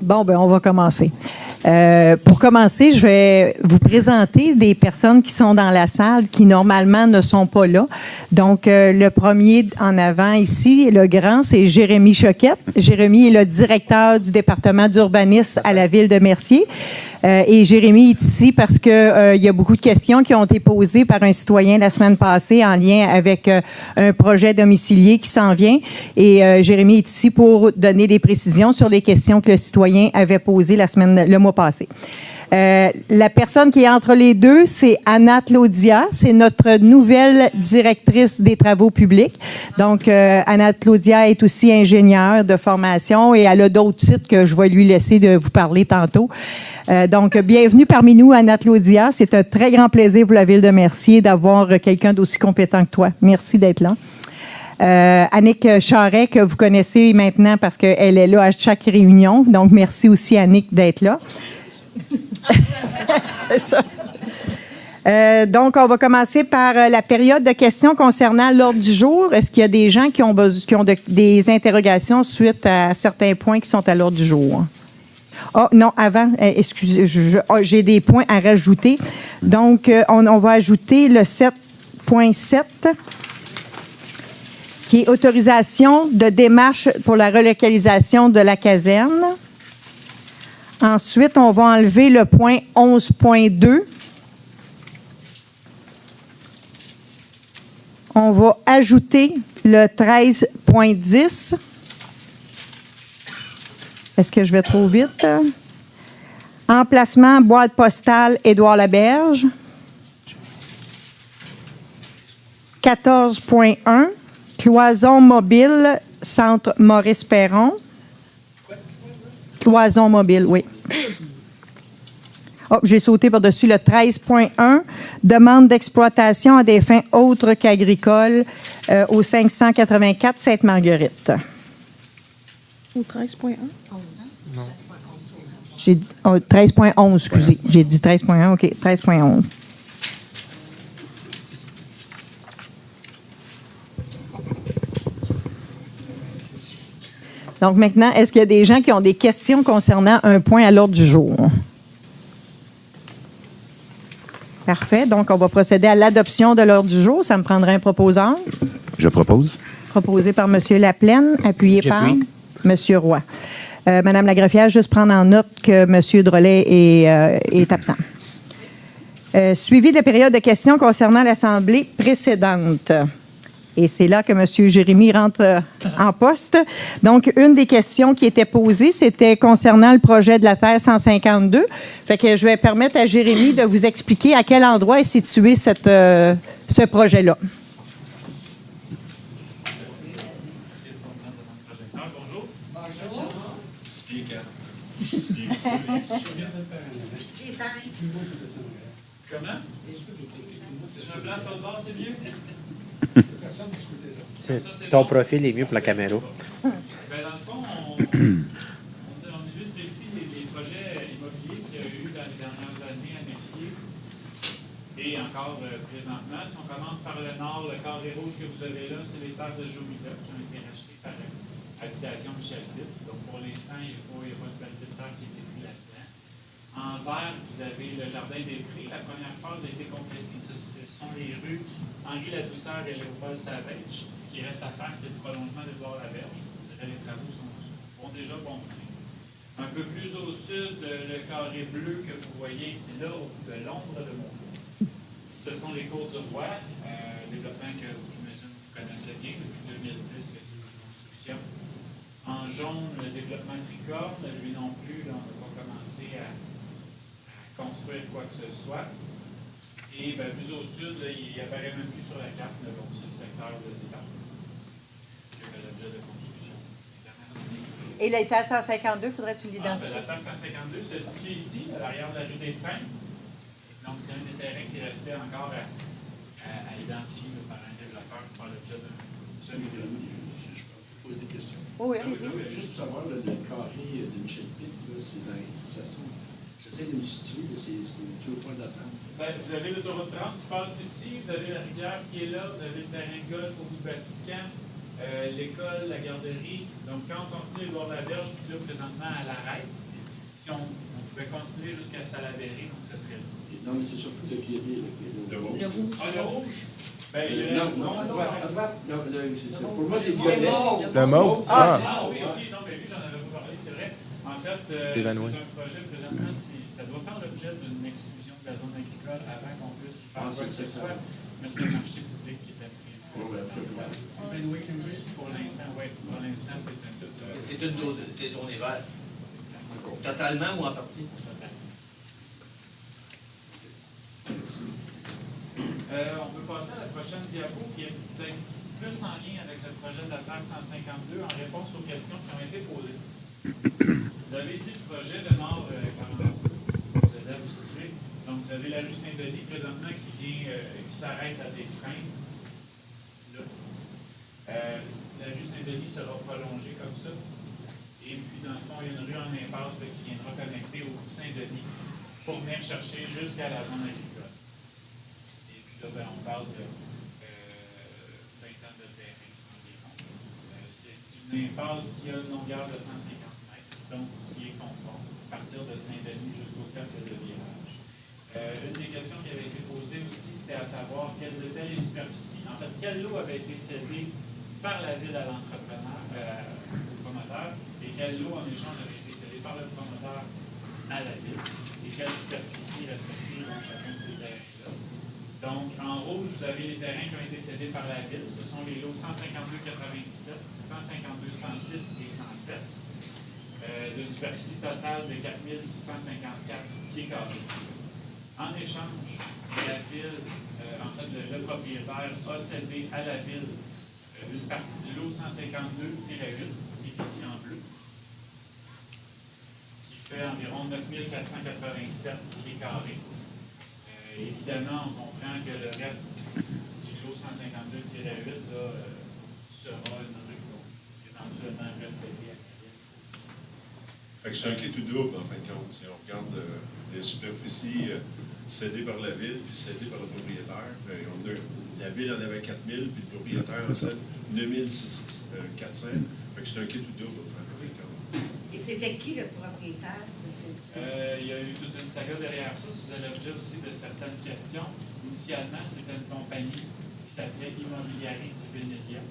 Bon, ben on va commencer. Pour commencer, je vais vous présenter des personnes qui sont dans la salle qui normalement ne sont pas là. Donc, le premier en avant ici, le grand, c'est Jérémy Choquette. Jérémy est le directeur du département d'urbanisme à la ville de Mercier. Et Jérémy est ici parce que il y a beaucoup de questions qui ont été posées par un citoyen la semaine passée en lien avec un projet domicilié qui s'en vient. Et Jérémy est ici pour donner des précisions sur les questions que le citoyen avait posées le mois passé. La personne qui est entre les deux, c'est Anna Claudia. C'est notre nouvelle directrice des travaux publics. Donc, Anna Claudia est aussi ingénieure de formation et elle a d'autres titres que je vais lui laisser de vous parler tantôt. Donc, bienvenue parmi nous, Anna Claudia. C'est un très grand plaisir pour la Ville de Mercier d'avoir quelqu'un d'aussi compétent que toi. Merci d'être là. Annick Charret, que vous connaissez maintenant parce qu'elle est là à chaque réunion. Donc, merci aussi, Annick, d'être là. C'est ça. Donc, on va commencer par la période de questions concernant l'ordre du jour. Est-ce qu'il y a des gens qui ont des interrogations suite à certains points qui sont à l'ordre du jour? Oh, non, avant, excusez, j'ai des points à rajouter. Donc, on va ajouter le 7.7, qui est autorisation de démarche pour la relocalisation de la caserne. Ensuite, on va enlever le point 11.2. On va ajouter le 13.10. Est-ce que je vais trop vite? Emplacement, boîte postale, Édouard-Laberge. 14.1. Cloison mobile, centre Maurice-Perron. Cloison mobile, oui. Oh, j'ai sauté par-dessus le 13.1. Demande d'exploitation à des fins autres qu'agricoles au 584 Sainte-Marguerite. Au 13.1? Non. J'ai dit 13.11, excusez. J'ai dit 13.1, OK, 13.11. Donc maintenant, est-ce qu'il y a des gens qui ont des questions concernant un point à l'ordre du jour? Parfait. Donc, on va procéder à l'adoption de l'ordre du jour. Ça me prendrait un proposeur. Je propose. Proposé par M. Laplaine, appuyé par M. Roy. Madame la greffière, juste prendre en note que M. Drolet est absent. Suivi de période de questions concernant l'Assemblée précédente. Et c'est là que M. Jérémy rentre en poste. Donc, une des questions qui était posée, c'était concernant le projet de la Terre 152. Fait que je vais permettre à Jérémy de vous expliquer à quel endroit est situé ce projet-là. Bonjour. Comment? Si je me place l'autre bord, c'est mieux? Ton profil est mieux pour la caméra. Ben, dans le fond, on illustre ici les projets immobiliers qu'il y a eu dans les dernières années à Mercier et encore présentement. Si on commence par le nord, le carré rouge que vous avez là, c'est les terres de Jomila qui ont été rachetées par Habitation Michel Pitt. Donc pour l'instant, il n'y a pas de qualité de terre qui a été pris là-dedans. En vert, vous avez le jardin des prés. La première phase a été complétée. Ce sont les rues Henri Ladouceur et Léopold Savage. Ce qui reste à faire, c'est le prolongement d'Édouard-Laberge. Les travaux vont déjà bon train. Un peu plus au sud, le carré bleu que vous voyez là, au bout de l'ombre de mon dos. Ce sont les cours du roi, développement que j'imagine vous connaissez bien depuis 2010, que c'est en construction. En jaune, le développement tricorne, lui non plus, là, on n'a pas commencé à construire quoi que ce soit. Et bien, plus au sud, là, il apparaît même plus sur la carte, mais bon, c'est le secteur de département qui fait l'objet de construction. Et la Terre 152, faudrait-tu l'identifier? La Terre 152 se situe ici, à l'arrière de la rue des Freins. Donc, c'est un des terrains qui restait encore à identifier par un développeur pour faire l'objet d'un semi-développement. Je peux poser des questions. Oh oui, allez-y. Juste pour savoir, le carré de Michel Pitt, c'est dans ça se trouve. J'essaie de me situer, c'est au point de la 30. Ben, vous avez l'autoroute 30 qui passe ici, vous avez la rivière qui est là, vous avez le terrain de golf au bout de Vatican, l'école, la garderie. Donc, quand on continue Édouard-Laberge, puis là, présentement, à l'arrêt, si on pouvait continuer jusqu'à Salaberry, donc ce serait... Non, mais c'est surtout le clébé, là, qui est là. Le rouge. Ah, le rouge? Ben, Non, à droite. Non, pour moi, c'est C'est violet. mauve. Le mauve? Ah oui, ok, non, mais lui, j'en avais pas parlé, c'est vrai. En fait, c'est Évanoui. un projet, présentement, ça doit faire l'objet d'une exclusion de la zone agricole avant qu'on puisse y faire quoi que ce soit. Mais c'est un marché public qui est appris. Pour l'instant, oui. Pour l'instant, c'est un tout. C'est une dose, c'est zone vert. Totalement ou en partie? On peut passer à la prochaine diapo qui est peut-être plus en lien avec le projet de la PAC 152 en réponse aux questions qui ont été posées. Vous avez ici le projet de Nord 40. Vous allez vous situer. Donc, vous avez la rue Saint-Denis présentement qui s'arrête à des freins. Là. La rue Saint-Denis sera prolongée comme ça. Et puis, dans le fond, il y a une rue en impasse là, qui viendra connecter au Saint-Denis pour venir chercher jusqu'à la zone agricole. Et puis là, ben, on parle de 20 ans de terrain environ. C'est une impasse qui a une longueur de 150 mètres, donc qui est conforme, à partir de Saint-Denis jusqu'au cercle de virage. Une des questions qui avait été posée aussi, c'était à savoir quelles étaient les superficies. En fait, quel lot avait été cédé par la ville à l'entrepreneur, au promoteur, et quel lot en échange avait été cédé par le promoteur à la ville, et quelles superficies respectives ont chacun de ces terrains-là. Donc, en rouge, vous avez les terrains qui ont été cédés par la ville. Ce sont les lots 152,97, 152,106 et 107, d'une superficie totale de 4 654 pieds carrés. En échange, la ville, en fait, le propriétaire a cédé à la ville une partie du lot 152-8, qui est ici en bleu, qui fait environ 9 487 pieds carrés. Évidemment, on comprend que le reste du lot 152-8 sera une rue éventuellement recédée à la ville aussi. Fait que c'est un kit tout double, en fin de compte. Si on regarde les superficies cédées par la ville puis cédées par le propriétaire, la ville en avait 4 000, puis le propriétaire en cède 9 400. Fait que c'est un kit tout double, en fin de compte. Et c'était qui le propriétaire de cette... Il y a eu toute une saga derrière ça. Ça faisait l'objet aussi de certaines questions. Initialement, c'était une compagnie qui s'appelait Immobiliari di Venezia,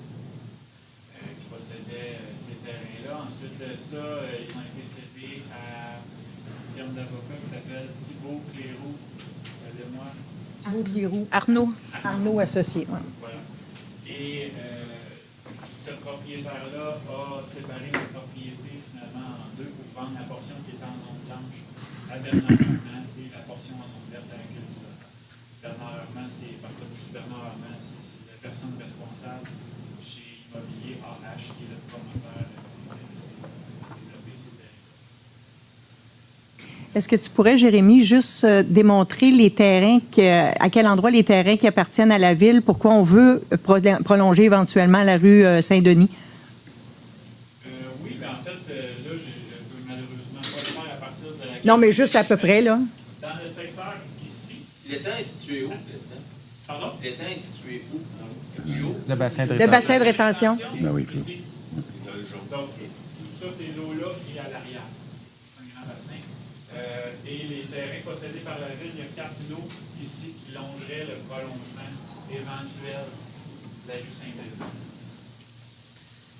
qui possédait ces terrains-là. Ensuite de ça, ils ont été cédés à une firme d'avocats qui s'appelle Thibault Cléroux. Aidez-moi. Thibault Cléroux. Arnaud associé. Ouais. Voilà. Et ce propriétaire-là a séparé la propriété finalement en deux pour vendre la portion qui est en zone blanche à Bernard Armand et la portion en zone verte à un cultivateur. Bernard Armand, c'est la personne responsable chez Immobilier AH qui est le promoteur de développer ces terrains. Est-ce que tu pourrais, Jérémy, juste démontrer les terrains, à quel endroit les terrains qui appartiennent à la ville, pourquoi on veut prolonger éventuellement la rue Saint-Denis? Oui, mais en fait, là, je ne peux malheureusement pas le faire à partir de la... Non, mais juste à peu près, là. Dans le secteur ici. L'étang est situé où, l'étang? Pardon? L'étang est situé où? Plus haut? Le bassin de Le rétention. bassin de rétention. Ben oui, Ici. Donc, tout ça, c'est l'eau-là qui est à l'arrière. Un grand bassin. Et les terrains possédés par la ville, il y a 4 lots ici qui longeraient le prolongement éventuel de la rue Saint-Denis.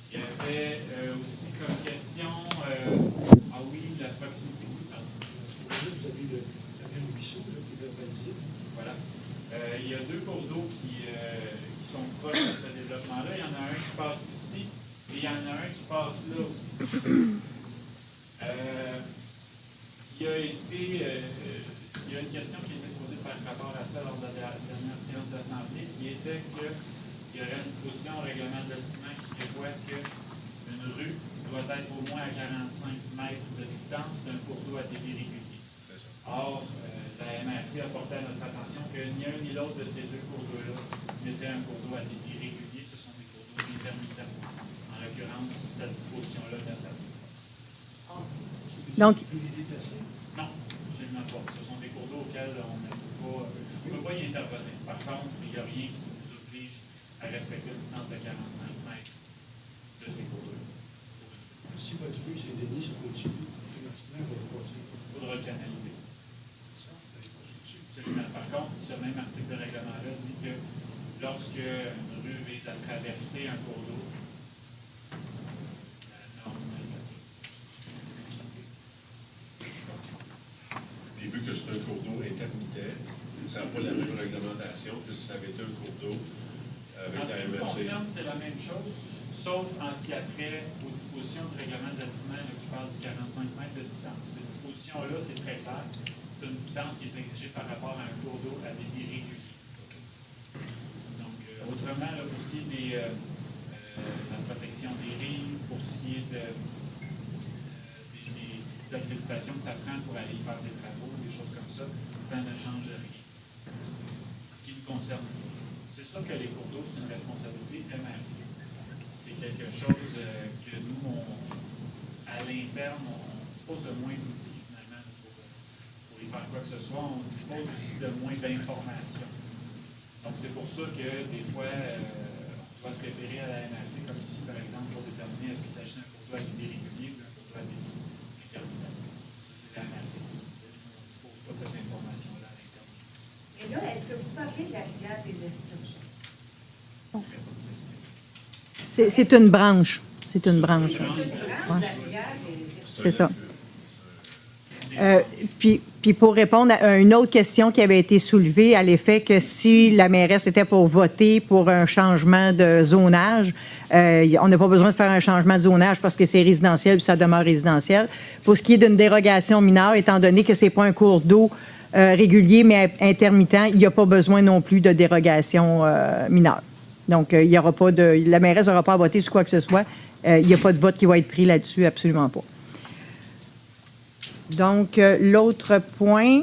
Il y avait aussi comme question, la proximité. Vous avez le ruisseau là, qui est urbanisé. Voilà. Il y a 2 cours d'eau qui sont proches de ce développement-là. Il y en a un qui passe ici et il y en a un qui passe là aussi. Il y a une question qui a été posée par rapport à ça lors de la dernière séance d'Assemblée, qui était qu'il y aurait une disposition au règlement de bâtiment qui prévoit qu'une rue doit être au moins à 45 mètres de distance d'un cours d'eau à débit régulier. Or, la MRC a porté à notre attention que ni un ni l'autre de ces 2 cours d'eau-là n'était un cours d'eau à débit régulier, ce sont des cours d'eau intermittents. En l'occurrence, cette disposition-là ne s'applique pas. Donc, Non, absolument pas. Ce sont des cours d'eau auxquels on ne peut pas y intervenir. Par contre, il n'y a rien qui nous oblige à respecter une distance de 45 mètres de ces cours d'eau. Si votre rue Saint-Denis se continue, automatiquement, elle va passer. canalisé. Par contre, ce même article de règlement-là dit que lorsque une rue vise à traverser un cours d'eau, la norme s'applique. Et vu que c'est un cours d'eau intermittent, ça n'a pas la même réglementation que si ça avait été un cours d'eau avec En ce la qui nous MRC. concerne, c'est la même chose, sauf en ce qui a trait aux dispositions du règlement de bâtiment qui parle du 45 mètres de distance. Ces dispositions-là, c'est très clair. C'est une distance qui est exigée par rapport à un cours d'eau à débit régulier. Donc, autrement, là, pour ce qui est de la protection des rives, pour ce qui est des accréditations que ça prend pour aller faire des travaux, des choses comme ça, ça ne change rien. En ce qui nous concerne, c'est sûr que les cours d'eau, c'est une responsabilité MRC. C'est quelque chose que nous, à l'interne, on dispose de moins d'outils, finalement, pour y faire quoi que ce soit. On dispose aussi de moins d'informations. Donc, c'est pour ça que, des fois, on doit se référer à la MRC, comme ici, par exemple, pour déterminer est-ce qu'il s'agit d'un cours d'eau à débit régulier ou d'un cours d'eau à débit intermittent. Ça, c'est la MRC. On ne dispose pas de cette information-là à l'interne. Et là, est-ce que vous parlez de la rivière des Esturgeons? C'est une branche. C'est une branche. C'est une branche de la rivière des C'est ça. Puis pour répondre à une autre question qui avait été soulevée à l'effet que si la mairesse était pour voter pour un changement de zonage, on n'a pas besoin de faire un changement de zonage parce que c'est résidentiel puis ça demeure résidentiel. Pour ce qui est d'une dérogation mineure, étant donné que ce n'est pas un cours d'eau régulier mais intermittent, il n'y a pas besoin non plus de dérogation mineure. Donc, il y aura pas de, la mairesse n'aura pas à voter sur quoi que ce soit. Il n'y a pas de vote qui va être pris là-dessus, absolument pas. Donc, l'autre point,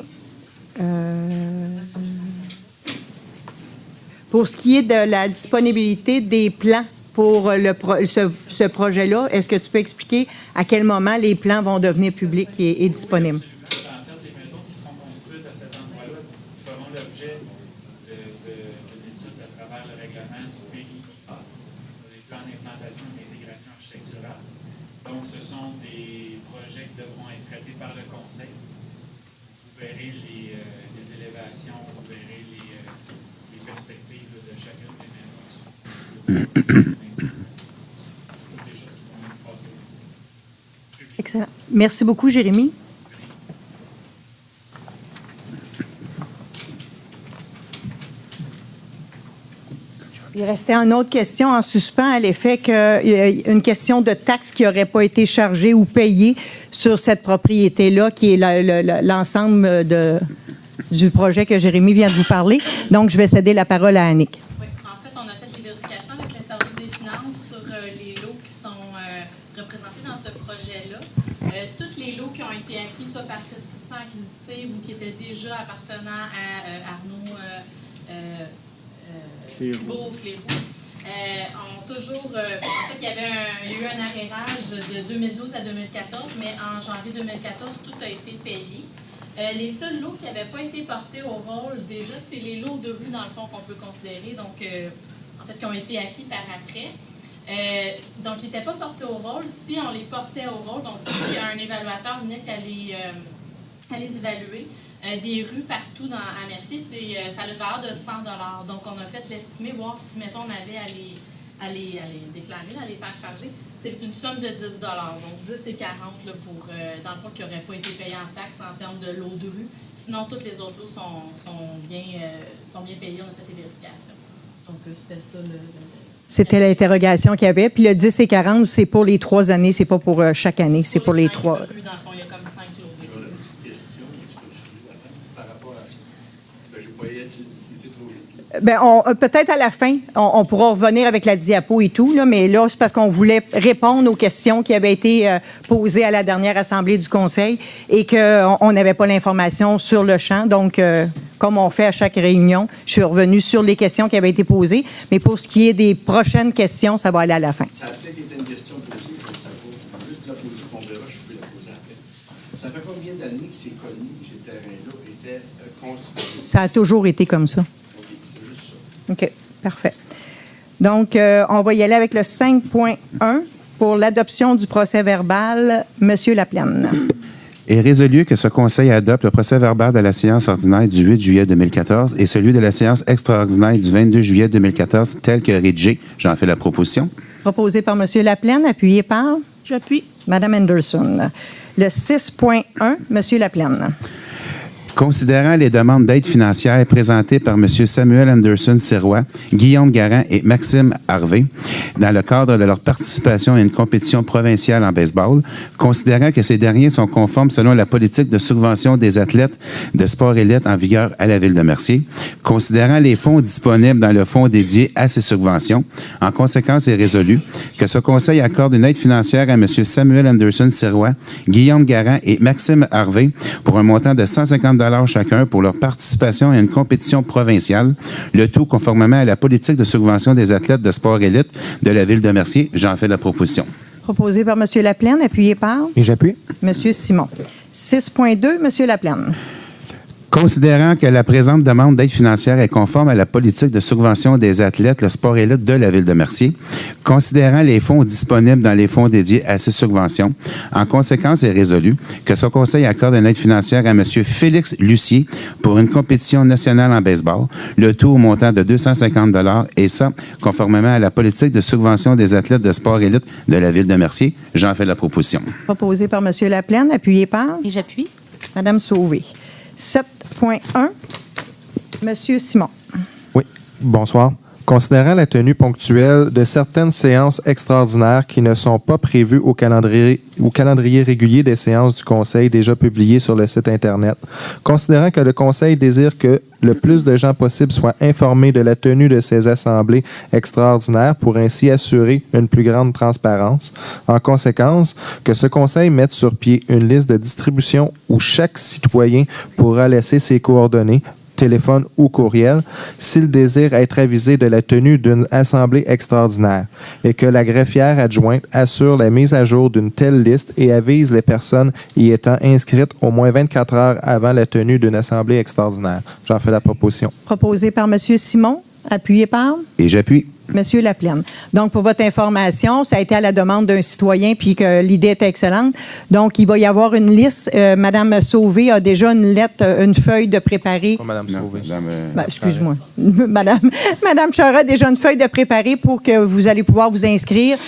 pour ce qui est de la disponibilité des plans pour ce projet-là, est-ce que tu peux expliquer à quel moment les plans vont devenir publics et disponibles? En fait, les maisons qui seront construites à cet endroit-là feront l'objet d'une étude à travers le règlement du PIA, les plans d'implantation et d'intégration architecturale. Donc, ce sont des projets qui devront être traités par le conseil. Vous verrez les élévations, vous verrez les perspectives de chacune des maisons. Des choses qui vont être passées comme ça. Excellent. Merci beaucoup, Jérémy. Il restait une autre question en suspens à l'effet qu'une question de taxe qui n'aurait pas été chargée ou payée sur cette propriété-là, qui est l'ensemble du projet que Jérémy vient de vous parler. Donc, je vais céder la parole à Annick. Oui, en fait, on a fait des vérifications avec le service des finances sur les lots qui sont représentés dans ce projet-là. Tous les lots qui ont été acquis, soit par prescription acquisitive ou qui étaient déjà appartenant à Arnaud Cléroux, ont toujours... en fait, il y a eu un arrérage de 2012 à 2014, mais en janvier 2014, tout a été payé. Les seuls lots qui n'avaient pas été portés au rôle, déjà, c'est les lots de rue, dans le fond, qu'on peut considérer, donc, en fait, qui ont été acquis par après. Donc, ils n'étaient pas portés au rôle. Si on les portait au rôle, donc si un évaluateur venait à les évaluer, des rues partout à Mercier, ça a le valeur de 100 $. Donc, on a fait l'estimé, voir si, mettons, on avait à les déclarer, à les faire charger. C'est une somme de 10 $. Donc, 10 et 40 là, pour, dans le fond, qui n'auraient pas été payés en taxes en termes de lots de rue. Sinon, toutes les autres lots sont bien payés. On a fait les vérifications. Donc, c'était ça C'était l'interrogation qu'il y avait. Puis le 10 et 40, c'est pour les 3 années, c'est pas pour chaque année, c'est pour les 3. Dans le fond, il y a comme 5 lots de rue. J'aurais une petite question, est-ce que je suis par rapport à ça? Ben, j'ai pas été trop vite. Bien, peut-être à la fin, on pourra revenir avec la diapo et tout, là, mais là, c'est parce qu'on voulait répondre aux questions qui avaient été posées à la dernière Assemblée du Conseil et qu'on n'avait pas l'information sur le champ. Donc, comme on fait à chaque réunion, je suis revenue sur les questions qui avaient été posées. Mais pour ce qui est des prochaines questions, ça va aller à la fin. Ça a peut-être été une question posée, je ne sais pas. Juste la poser, on verra, je peux la poser après. Ça fait combien d'années que c'est connu que ces terrains-là étaient construits? Ça a toujours été comme ça. OK, c'est juste ça. OK, parfait. Donc, on va y aller avec le 5.1 pour l'adoption du procès-verbal. Monsieur Laplaine. Est résolu que ce Conseil adopte le procès-verbal de la séance ordinaire du 8 juillet 2014 et celui de la séance extraordinaire du 22 juillet 2014 tel que rédigé. J'en fais la proposition. Proposé par M. Laplaine, appuyé par J'appuie. Mme Anderson. Le 6.1, M. Laplaine. Considérant les demandes d'aide financière présentées par M. Samuel Anderson-Sirois, Guillaume Garand et Maxime Harvey dans le cadre de leur participation à une compétition provinciale en baseball, considérant que ces derniers sont conformes selon la politique de subvention des athlètes de sport élite en vigueur à la Ville de Mercier, considérant les fonds disponibles dans le fonds dédié à ces subventions, en conséquence est résolu que ce Conseil accorde une aide financière à M. Samuel Anderson-Sirois, Guillaume Garand et Maxime Harvey pour un montant de 150 chacun pour leur participation à une compétition provinciale, le tout conformément à la politique de subvention des athlètes de sport élite de la Ville de Mercier. J'en fais la proposition. Proposé par M. Laplaine, appuyé par Et j'appuie. M. Simon. 6.2, M. Laplaine. Considérant que la présente demande d'aide financière est conforme à la politique de subvention des athlètes, le sport élite de la Ville de Mercier, considérant les fonds disponibles dans les fonds dédiés à ces subventions, en conséquence est résolu que ce Conseil accorde une aide financière à M. Félix Lucier pour une compétition nationale en baseball, le tout au montant de 250 $ et ça, conformément à la politique de subvention des athlètes de sport élite de la Ville de Mercier. J'en fais la proposition. Proposé par M. Laplaine, appuyé par Et j'appuie. Mme Sauvé. 7.1, M. Simon. Oui. Bonsoir. Considérant la tenue ponctuelle de certaines séances extraordinaires qui ne sont pas prévues au calendrier régulier des séances du Conseil déjà publiées sur le site Internet, considérant que le Conseil désire que le plus de gens possible soient informés de la tenue de ces assemblées extraordinaires pour ainsi assurer une plus grande transparence, en conséquence, que ce Conseil mette sur pied une liste de distribution où chaque citoyen pourra laisser ses coordonnées, téléphone ou courriel, s'il désire être avisé de la tenue d'une assemblée extraordinaire et que la greffière adjointe assure la mise à jour d'une telle liste et avise les personnes y étant inscrites au moins 24 heures avant la tenue d'une assemblée extraordinaire. J'en fais la proposition. Proposé par M. Simon, appuyé par Et j'appuie. M. Laplaine. Donc, pour votre information, ça a été à la demande d'un citoyen, puis que l'idée était excellente. Donc, il va y avoir une liste. Mme Sauvé a déjà une lettre, une feuille de préparer. Pas Mme Sauvé. Excuse-moi. Madame Charest a déjà une feuille de préparer pour que vous allez pouvoir vous inscrire.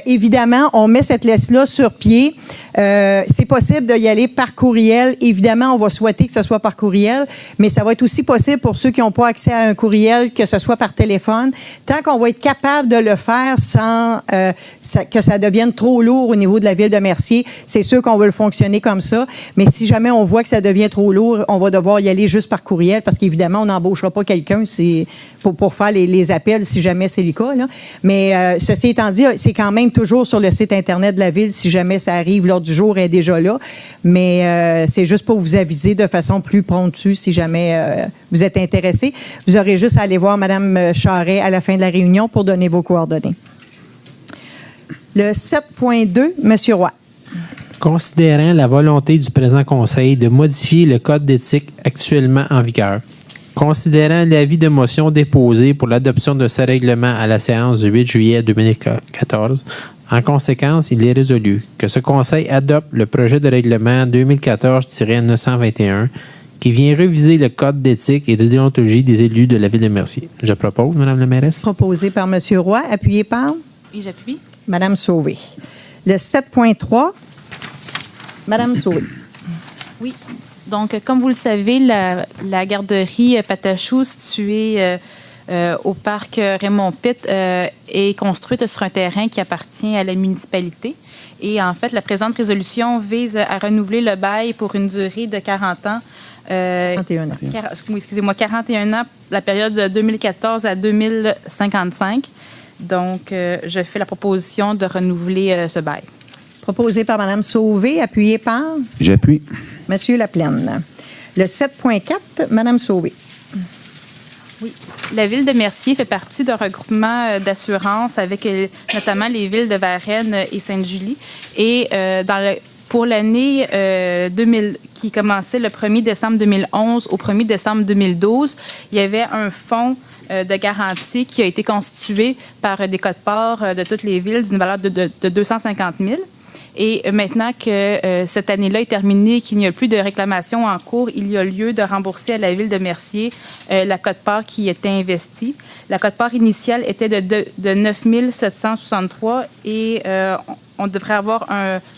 Évidemment, on met cette liste-là sur pied. C'est possible d'y aller par courriel. Évidemment, on va souhaiter que ce soit par courriel, mais ça va être aussi possible pour ceux qui n'ont pas accès à un courriel que ce soit par téléphone. Tant qu'on va être capable de le faire sans que ça devienne trop lourd au niveau de la Ville de Mercier, c'est sûr qu'on va le fonctionner comme ça. Mais si jamais on voit que ça devient trop lourd, on va devoir y aller juste par courriel parce qu'évidemment, on n'embauchera pas quelqu'un pour faire les appels si jamais c'est le cas. Là. Mais ceci étant dit, c'est quand même toujours sur le site Internet de la Ville si jamais ça arrive. L'ordre du jour est déjà là. Mais c'est juste pour vous aviser de façon plus promptue si jamais vous êtes intéressé. Vous aurez juste à aller voir Mme Charest à la fin de la réunion pour donner vos coordonnées. Le 7.2, M. Roy. Considérant la volonté du présent Conseil de modifier le Code d'éthique actuellement en vigueur, considérant l'avis de motion déposé pour l'adoption de ce règlement à la séance du 8 juillet 2014, en conséquence, il est résolu que ce Conseil adopte le projet de règlement 2014-921 qui vient réviser le Code d'éthique et de déontologie des élus de la Ville de Mercier. Je propose, Mme la mairesse. Proposé par M. Roy, appuyé par Et j'appuie. Mme Sauvé. Le 7.3, Mme Sauvé. Oui. Donc, comme vous le savez, la garderie Patachou, située au parc Raymond-Pitt, est construite sur un terrain qui appartient à la municipalité. Et en fait, la présente résolution vise à renouveler le bail pour une durée de 40 ans. 41 ans. Excusez-moi, 41 ans, la période de 2014 à 2055. Donc, je fais la proposition de renouveler ce bail. Proposé par Mme Sauvé, appuyé par J'appuie. M. Laplaine. Le 7.4, Mme Sauvé. Oui. La Ville de Mercier fait partie d'un regroupement d'assurance avec notamment les villes de Varennes et Sainte-Julie. Et pour l'année 2000, qui commençait le 1er décembre 2011 au 1er décembre 2012, il y avait un fonds de garantie qui a été constitué par des codes-parts de toutes les villes d'une valeur de 250 000. Et maintenant que cette année-là est terminée, qu'il n'y a plus de réclamation en cours, il y a lieu de rembourser à la Ville de Mercier la quote-part qui était investie. La quote-part initiale était de 9 763 et on devrait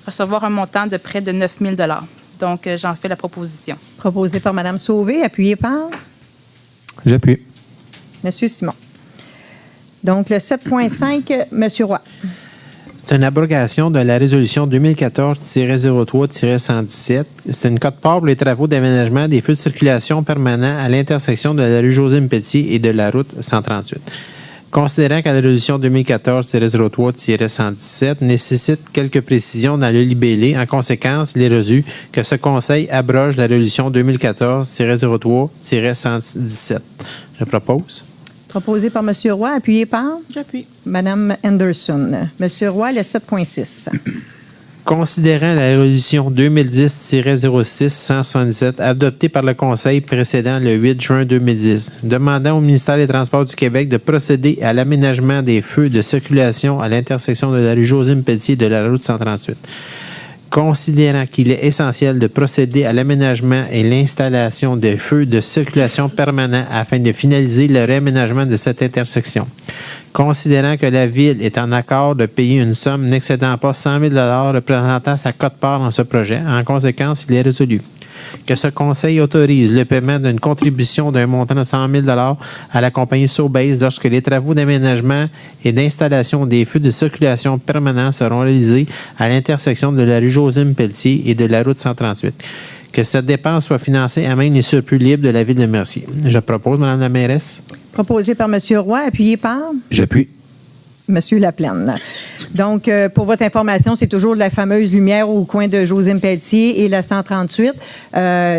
recevoir un montant de près de 9 000 $. Donc, j'en fais la proposition. Proposé par Mme Sauvé, appuyé par J'appuie. M. Simon. Donc, le 7.5, M. Roy. C'est une abrogation de la résolution 2014-03-117. C'est une quote-part pour les travaux d'aménagement des feux de circulation permanents à l'intersection de la rue Josime-Pelletier et de la route 138. Considérant que la résolution 2014-03-117 nécessite quelques précisions dans le libellé, en conséquence, il est reçu que ce Conseil abroge la résolution 2014-03-117. Je propose. Proposé par M. Roy, appuyé par J'appuie. Mme Anderson. M. Roy, le 7.6. Considérant la résolution 2010-06-177 adoptée par le Conseil précédent le 8 juin 2010, demandant au ministère des Transports du Québec de procéder à l'aménagement des feux de circulation à l'intersection de la rue Josime-Pelletier et de la route 138. Considérant qu'il est essentiel de procéder à l'aménagement et l'installation des feux de circulation permanents afin de finaliser le réaménagement de cette intersection. Considérant que la Ville est en accord de payer une somme n'excédant pas 100 000 $ représentant sa quote-part dans ce projet, en conséquence, il est résolu que ce Conseil autorise le paiement d'une contribution d'un montant de 100 000 $ à la compagnie Sobase lorsque les travaux d'aménagement et d'installation des feux de circulation permanents seront réalisés à l'intersection de la rue Josime-Pelletier et de la route 138. Que cette dépense soit financée à même les surplus libres de la Ville de Mercier. Je propose, Mme la mairesse. Proposé par M. Roy, appuyé par J'appuie. M. Laplaine. Donc, pour votre information, c'est toujours la fameuse lumière au coin de Josime-Pelletier et la 138.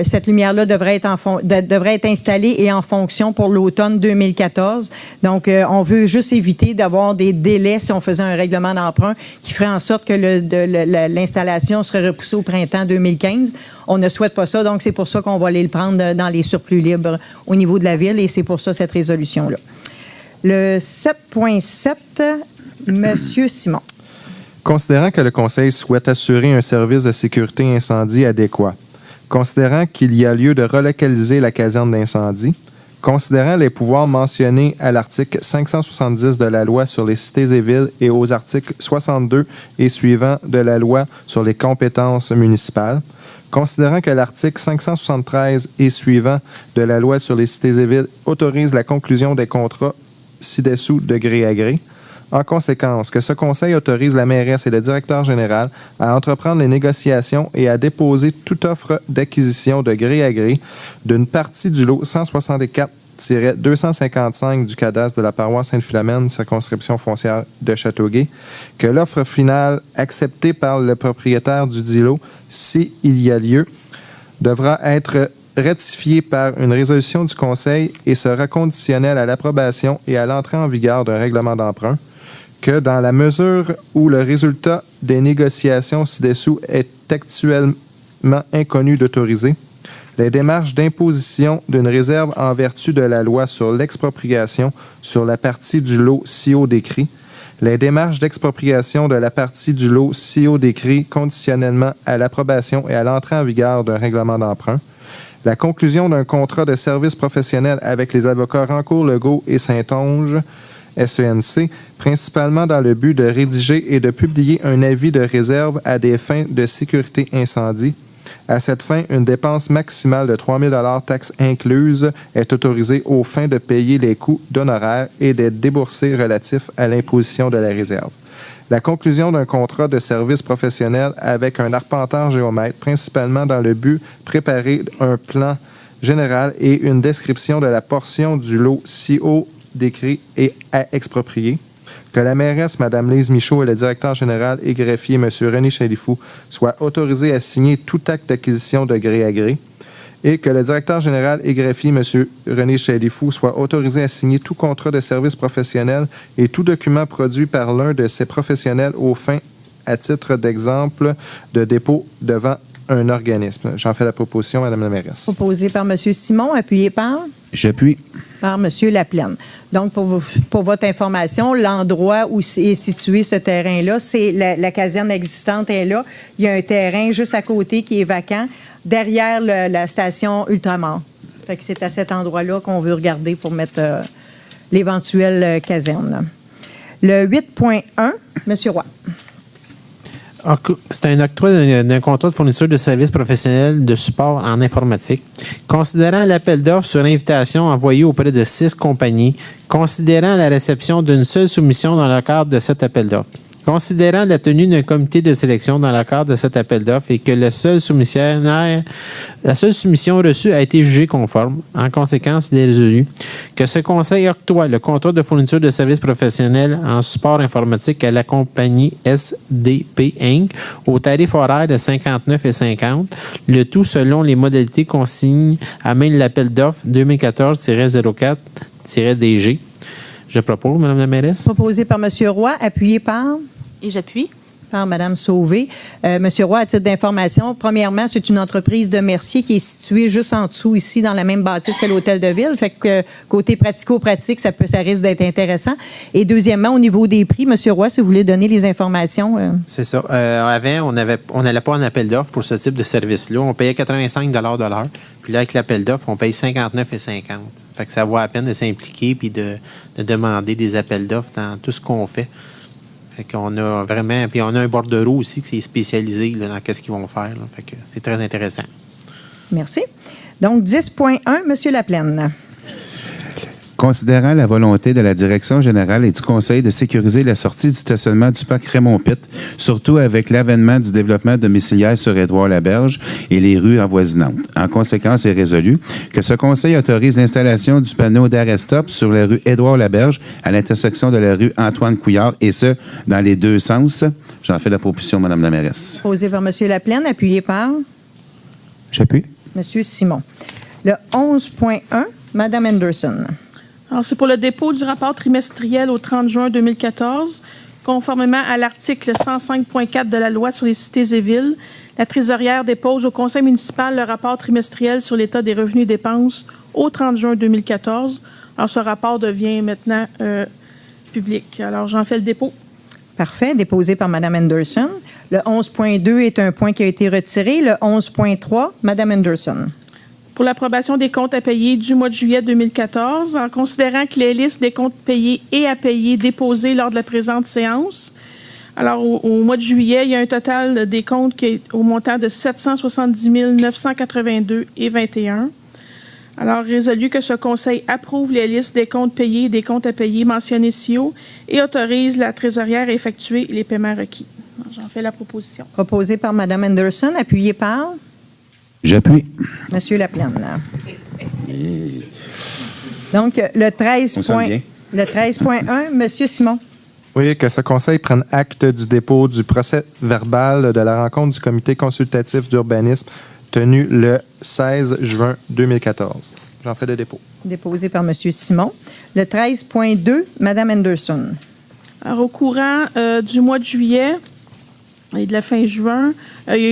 Cette lumière-là devrait être installée et en fonction pour l'automne 2014. Donc, on veut juste éviter d'avoir des délais si on faisait un règlement d'emprunt qui ferait en sorte que l'installation serait repoussée au printemps 2015. On ne souhaite pas ça, donc c'est pour ça qu'on va aller le prendre dans les surplus libres au niveau de la Ville et c'est pour ça cette résolution-là. Le 7.7, M. Simon. Considérant que le Conseil souhaite assurer un service de sécurité incendie adéquat, considérant qu'il y a lieu de relocaliser la caserne d'incendie, considérant les pouvoirs mentionnés à l'article 570 de la Loi sur les cités et villes et aux articles 62 et suivants de la Loi sur les compétences municipales, considérant que l'article 573 et suivants de la Loi sur les cités et villes autorise la conclusion des contrats ci-dessous de gré à gré. En conséquence, que ce Conseil autorise la mairesse et le directeur général à entreprendre les négociations et à déposer toute offre d'acquisition de gré à gré d'une partie du lot 164-255 du cadastre de la paroisse Sainte-Philomène, circonscription foncière de Châteauguay, que l'offre finale acceptée par le propriétaire du dit lot, s'il y a lieu, devra être ratifié par une résolution du Conseil et sera conditionnel à l'approbation et à l'entrée en vigueur d'un règlement d'emprunt, que dans la mesure où le résultat des négociations ci-dessous est actuellement inconnu d'autoriser, les démarches d'imposition d'une réserve en vertu de la loi sur l'expropriation sur la partie du lot ci-haut décrit, les démarches d'expropriation de la partie du lot ci-haut décrit conditionnellement à l'approbation et à l'entrée en vigueur d'un règlement d'emprunt, la conclusion d'un contrat de service professionnel avec les avocats Rancourt-Legault et Saint-Onge, SENC, principalement dans le but de rédiger et de publier un avis de réserve à des fins de sécurité incendie. À cette fin, une dépense maximale de 3 000 $ taxes incluses est autorisée aux fins de payer les coûts d'honoraires et des déboursés relatifs à l'imposition de la réserve. La conclusion d'un contrat de service professionnel avec un arpenteur géomètre, principalement dans le but de préparer un plan général et une description de la portion du lot ci-haut décrit et à exproprier. Que la mairesse, Mme Lise Michaud, et le directeur général et greffier, M. René Chalifou, soient autorisés à signer tout acte d'acquisition de gré à gré. Et que le directeur général et greffier, M. René Chalifou, soit autorisé à signer tout contrat de service professionnel et tout document produit par l'un de ces professionnels aux fins, à titre d'exemple, de dépôt devant un organisme. J'en fais la proposition, Mme la mairesse. Proposé par M. Simon, appuyé par J'appuie. par M. Laplaine. Donc, pour votre information, l'endroit où est situé ce terrain-là, c'est la caserne existante est là. Il y a un terrain juste à côté qui est vacant, derrière la station Ultramar. Fait que c'est à cet endroit-là qu'on veut regarder pour mettre l'éventuelle caserne. Le 8.1, M. Roy. C'est un octroi d'un contrat de fourniture de services professionnels de support en informatique. Considérant l'appel d'offres sur invitation envoyé auprès de 6 compagnies, considérant la réception d'une seule soumission dans le cadre de cet appel d'offres, considérant la tenue d'un comité de sélection dans le cadre de cet appel d'offres et que la seule soumission reçue a été jugée conforme, en conséquence, il est résolu que ce conseil octroie le contrat de fourniture de services professionnels en support informatique à la compagnie SDP Inc. au tarif horaire de 59,50, le tout selon les modalités consignées à main de l'appel d'offres 2014-04-DG. Je propose, Mme la mairesse. Proposé par M. Roy, appuyé par? Et j'appuie. Par Mme Sauvé. Monsieur Roy, à titre d'information, premièrement, c'est une entreprise de Mercier qui est située juste en dessous, ici, dans la même bâtisse que l'Hôtel de Ville. Fait que côté pratico-pratique, ça risque d'être intéressant. Et deuxièmement, au niveau des prix, Monsieur Roy, si vous voulez donner les informations. C'est ça. Avant, on n'allait pas en appel d'offres pour ce type de service-là. On payait 85 $ de l'heure. Puis là, avec l'appel d'offres, on paye 59,50. Fait que ça vaut la peine de s'impliquer puis de demander des appels d'offres dans tout ce qu'on fait. Fait qu'on a vraiment... Puis on a un bordereau aussi qui est spécialisé là, dans ce qu'ils vont faire. Là. Fait que c'est très intéressant. Merci. Donc, 10.1, M. Laplaine. Considérant la volonté de la Direction générale et du Conseil de sécuriser la sortie du stationnement du parc Raymond-Pitt, surtout avec l'avènement du développement domiciliaire sur Édouard-Laberge et les rues avoisinantes. En conséquence, il est résolu que ce Conseil autorise l'installation du panneau d'arrêt-stop sur la rue Édouard-Laberge à l'intersection de la rue Antoine-Couillard, et ce, dans les deux sens. J'en fais la proposition, Mme la mairesse. Posé par M. Laplaine, appuyé par? J'appuie. M. Simon. Le 11.1, Mme Anderson. Alors, c'est pour le dépôt du rapport trimestriel au 30 juin 2014. Conformément à l'article 105.4 de la loi sur les cités et villes, la trésorière dépose au conseil municipal le rapport trimestriel sur l'état des revenus et dépenses au 30 juin 2014. Alors, ce rapport devient maintenant public. Alors, j'en fais le dépôt. Parfait, déposé par Mme Anderson. Le 11.2 est un point qui a été retiré. Le 11.3, Mme Anderson. Pour l'approbation des comptes à payer du mois de juillet 2014, en considérant que les listes des comptes payés et à payer déposés lors de la présente séance. Alors, au mois de juillet, il y a un total des comptes qui est au montant de 770 982,21. Alors, résolu que ce conseil approuve les listes des comptes payés et des comptes à payer mentionnés ci-haut et autorise la trésorière à effectuer les paiements requis. J'en fais la proposition. Proposé par Mme Anderson, appuyé par? J'appuie. Monsieur Laplaine. Donc, le 13.1, Monsieur Simon. Oui, que ce conseil prenne acte du dépôt du procès verbal de la rencontre du comité consultatif d'urbanisme tenue le 16 juin 2014. J'en fais le dépôt. Déposé par Monsieur Simon. Le 13.2, Mme Anderson. Alors, au courant du mois de juillet et de la fin juin, il y a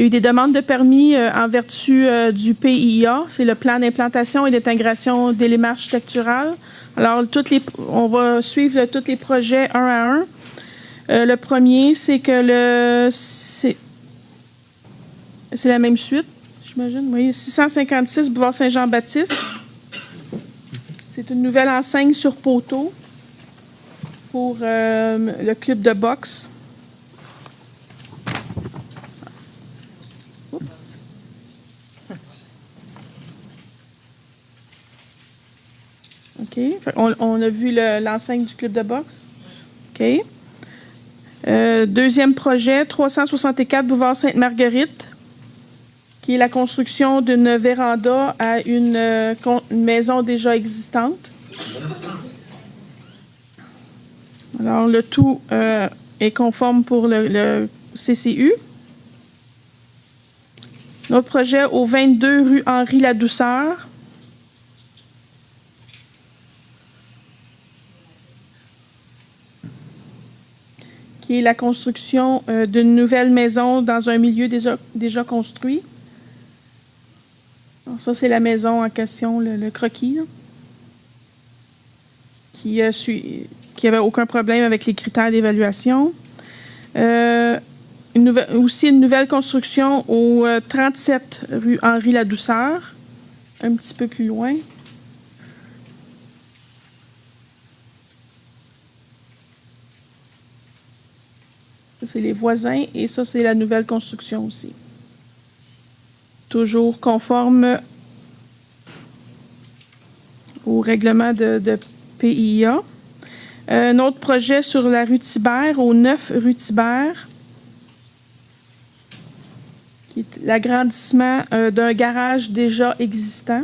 eu des demandes de permis en vertu du PIA, c'est le plan d'implantation et d'intégration d'éléments architecturaux. Alors, on va suivre tous les projets un à un. Le premier, c'est que c'est la même suite, j'imagine. Oui, 656 boulevard Saint-Jean-Baptiste. C'est une nouvelle enseigne sur poteau pour le club de boxe. OK. On a vu l'enseigne du club de boxe. OK. Deuxième projet, 364 boulevard Sainte-Marguerite, qui est la construction d'une véranda à une maison déjà existante. Alors, le tout est conforme pour le CCU. Notre projet au 22 rue Henri-Ladouceur. Qui est la construction d'une nouvelle maison dans un milieu déjà construit. Alors, ça, c'est la maison en question, le croquis, là, qui avait aucun problème avec les critères d'évaluation. Aussi une nouvelle construction au 37 rue Henri-Ladouceur, un petit peu plus loin. Ça, c'est les voisins et ça, c'est la nouvelle construction aussi. Toujours conforme au règlement de PIA. Un autre projet sur la rue Thibert, au 9 rue Thibert, qui est l'agrandissement d'un garage déjà existant.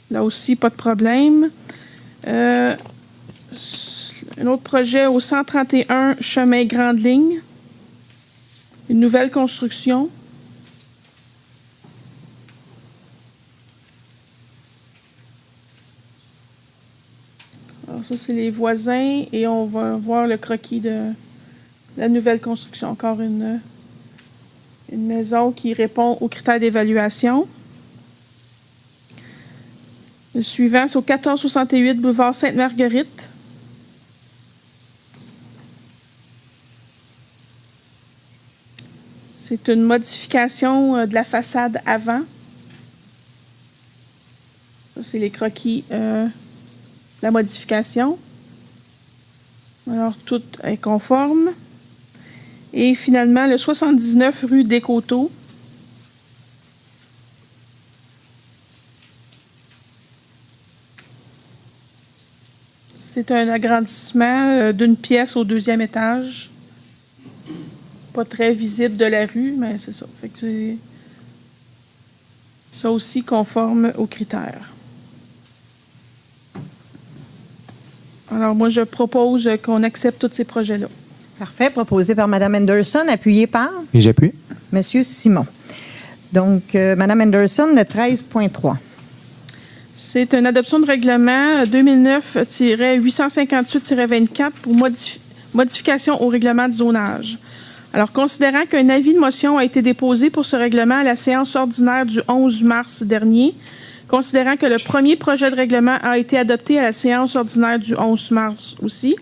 Là aussi, pas de problème. Un autre projet au 131 chemin Grande Ligne. Une nouvelle construction. Alors ça, c'est les voisins et on va voir le croquis de la nouvelle construction. Encore une maison qui répond aux critères d'évaluation. Le suivant, c'est au 1468 boulevard Sainte-Marguerite. C'est une modification de la façade avant. Ça, c'est les croquis de la modification. Alors, tout est conforme. Et finalement, le 79 rue des Coteaux. C'est un agrandissement d'une pièce au 2e étage. Pas très visible de la rue, mais c'est ça. Fait que c'est ça aussi conforme aux critères. Alors, moi, je propose qu'on accepte tous ces projets-là. Parfait. Proposé par Mme Anderson, appuyé par? Et j'appuie. M. Simon. Donc, Mme Anderson, le 13.3. C'est une adoption de règlement 2009-858-24 pour modification au règlement de zonage. Alors, considérant qu'un avis de motion a été déposé pour ce règlement à la séance ordinaire du 11 mars dernier, considérant que le premier projet de règlement a été adopté à la séance ordinaire du 11 mars aussi,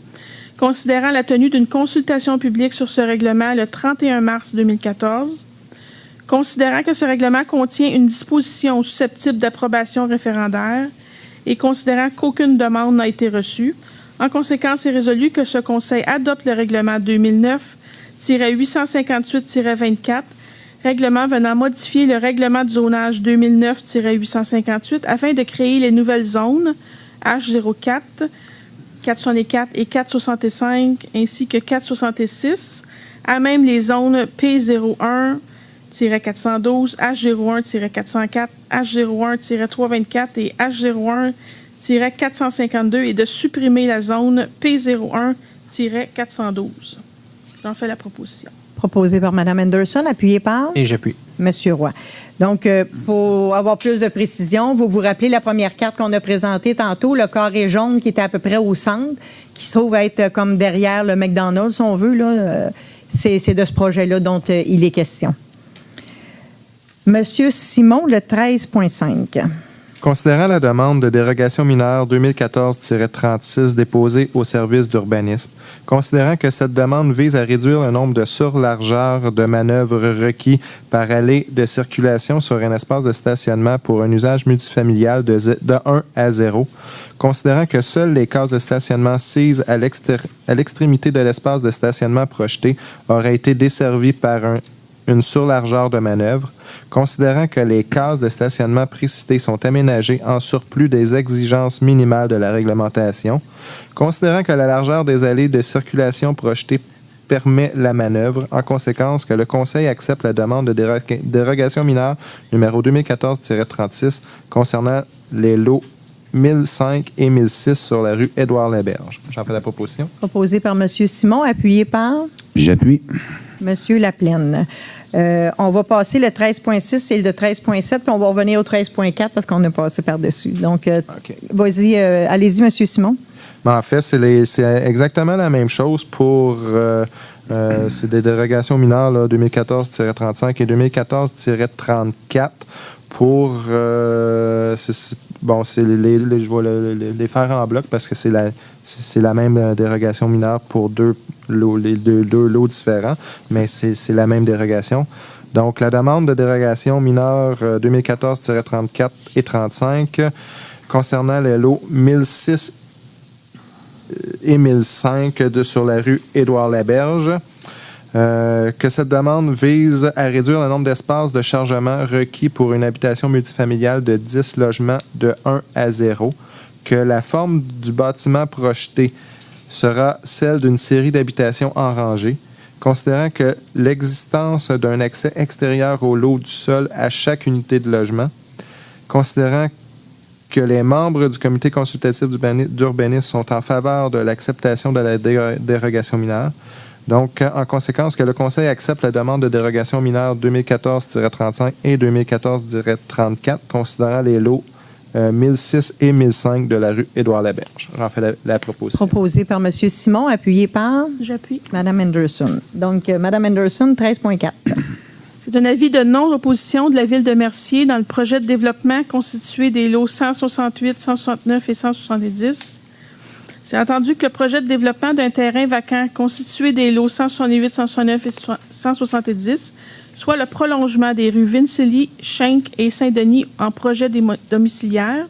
considérant la tenue d'une consultation publique sur ce règlement le 31 mars 2014, considérant que ce règlement contient une disposition susceptible d'approbation référendaire et considérant qu'aucune demande n'a été reçue, en conséquence, il est résolu que ce Conseil adopte le règlement 2009-858-24, règlement venant modifier le règlement de zonage 2009-858 afin de créer les nouvelles zones H04, 464 et 465 ainsi que 466, à même les zones P01, 412, H01-404, H01-324 et H01-452 et de supprimer la zone P01-412. J'en fais la proposition. Proposé par Mme Anderson, appuyé par? Et j'appuie. M. Roy. Donc, pour avoir plus de précision, vous vous rappelez la première carte qu'on a présentée tantôt, le carré jaune qui était à peu près au centre, qui se trouve être comme derrière le McDonald's, si on veut, là. C'est de ce projet-là dont il est question. Monsieur Simon, le 13.5. Considérant la demande de dérogation mineure 2014-36 déposée au service d'urbanisme, considérant que cette demande vise à réduire le nombre de surlargeurs de manœuvres requis par allée de circulation sur un espace de stationnement pour un usage multifamilial de 1 à 0, considérant que seules les cases de stationnement sises à l'extrémité de l'espace de stationnement projeté auraient été desservies par une surlargeur de manœuvre, considérant que les cases de stationnement précitées sont aménagées en surplus des exigences minimales de la réglementation, considérant que la largeur des allées de circulation projetées permet la manœuvre, en conséquence que le Conseil accepte la demande de dérogation mineure numéro 2014-36 concernant les lots 1005 et 1006 sur la rue Édouard-Laberge. J'en fais la proposition. Proposé par M. Simon, appuyé par? J'appuie. M. Laplaine. On va passer le 13.6 et le 13.7, puis on va revenir au 13.4 parce qu'on a passé par-dessus. Donc, Vas-y, allez-y, M. Simon. Mais en fait, c'est exactement la même chose pour... c'est des dérogations mineures là, 2014-35 et 2014-34 pour... je vais les faire en bloc parce que c'est la même dérogation mineure pour les deux lots différents, mais c'est la même dérogation. Donc, la demande de dérogation mineure 2014-34 et 35 concernant les lots 1006 et 1005 sur la rue Édouard-Laberge, que cette demande vise à réduire le nombre d'espaces de chargement requis pour une habitation multifamiliale de 10 logements de 1 à 0, que la forme du bâtiment projeté sera celle d'une série d'habitations en rangée, considérant que l'existence d'un accès extérieur au lot du sol à chaque unité de logement, considérant que les membres du comité consultatif d'urbanisme sont en faveur de l'acceptation de la dérogation mineure. Donc, en conséquence, que le Conseil accepte la demande de dérogation mineure 2014-35 et 2014-34, considérant les lots 1006 et 1005 de la rue Édouard-Laberge. J'en fais la proposition. Proposé par M. Simon, appuyé par? J'appuie. Mme Anderson. Donc, Mme Anderson, 13.4. C'est un avis de non-opposition de la Ville de Mercier dans le projet de développement constitué des lots 168, 169 et 170. C'est entendu que le projet de développement d'un terrain vacant constitué des lots 168, 169 et 170 soit le prolongement des rues Vincelli, Schenck et Saint-Denis en projet domiciliaire,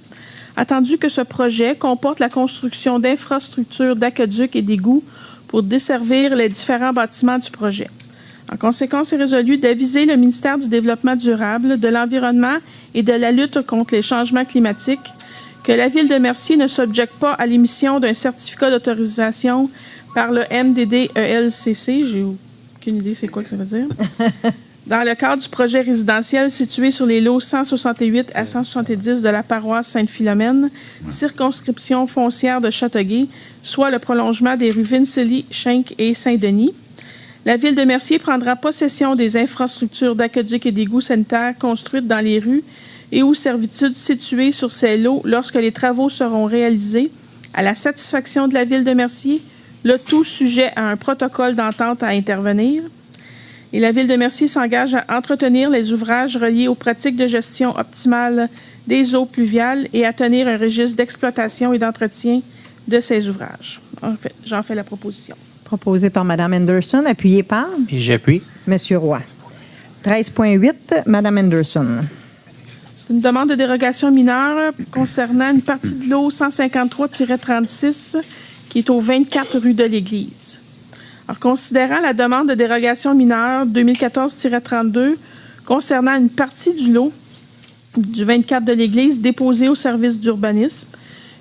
attendu que ce projet comporte la construction d'infrastructures d'aqueducs et d'égouts pour desservir les différents bâtiments du projet. En conséquence, il est résolu d'aviser le ministère du Développement durable, de l'Environnement et de la lutte contre les changements climatiques que la Ville de Mercier ne s'objecte pas à l'émission d'un certificat d'autorisation par le MDD-ELCC. J'ai aucune idée c'est quoi que ça veut dire. Dans le cadre du projet résidentiel situé sur les lots 168 à 170 de la paroisse Sainte-Philomène, circonscription foncière de Châteauguay, soit le prolongement des rues Vincelli, Schenck et Saint-Denis. La Ville de Mercier prendra possession des infrastructures d'aqueducs et d'égouts sanitaires construites dans les rues et ou servitudes situées sur ces lots lorsque les travaux seront réalisés à la satisfaction de la Ville de Mercier, le tout sujet à un protocole d'entente à intervenir. Et la Ville de Mercier s'engage à entretenir les ouvrages reliés aux pratiques de gestion optimale des eaux pluviales et à tenir un registre d'exploitation et d'entretien de ces ouvrages. En fait, j'en fais la proposition. Proposé par Mme Anderson, appuyé par? Et j'appuie. M. Roy. 13.8, Mme Anderson. C'est une demande de dérogation mineure concernant une partie de l'eau 153-36 qui est au 24 rue de l'Église. Alors, considérant la demande de dérogation mineure 2014-32 concernant une partie du lot du 24 de l'Église déposée au service d'urbanisme,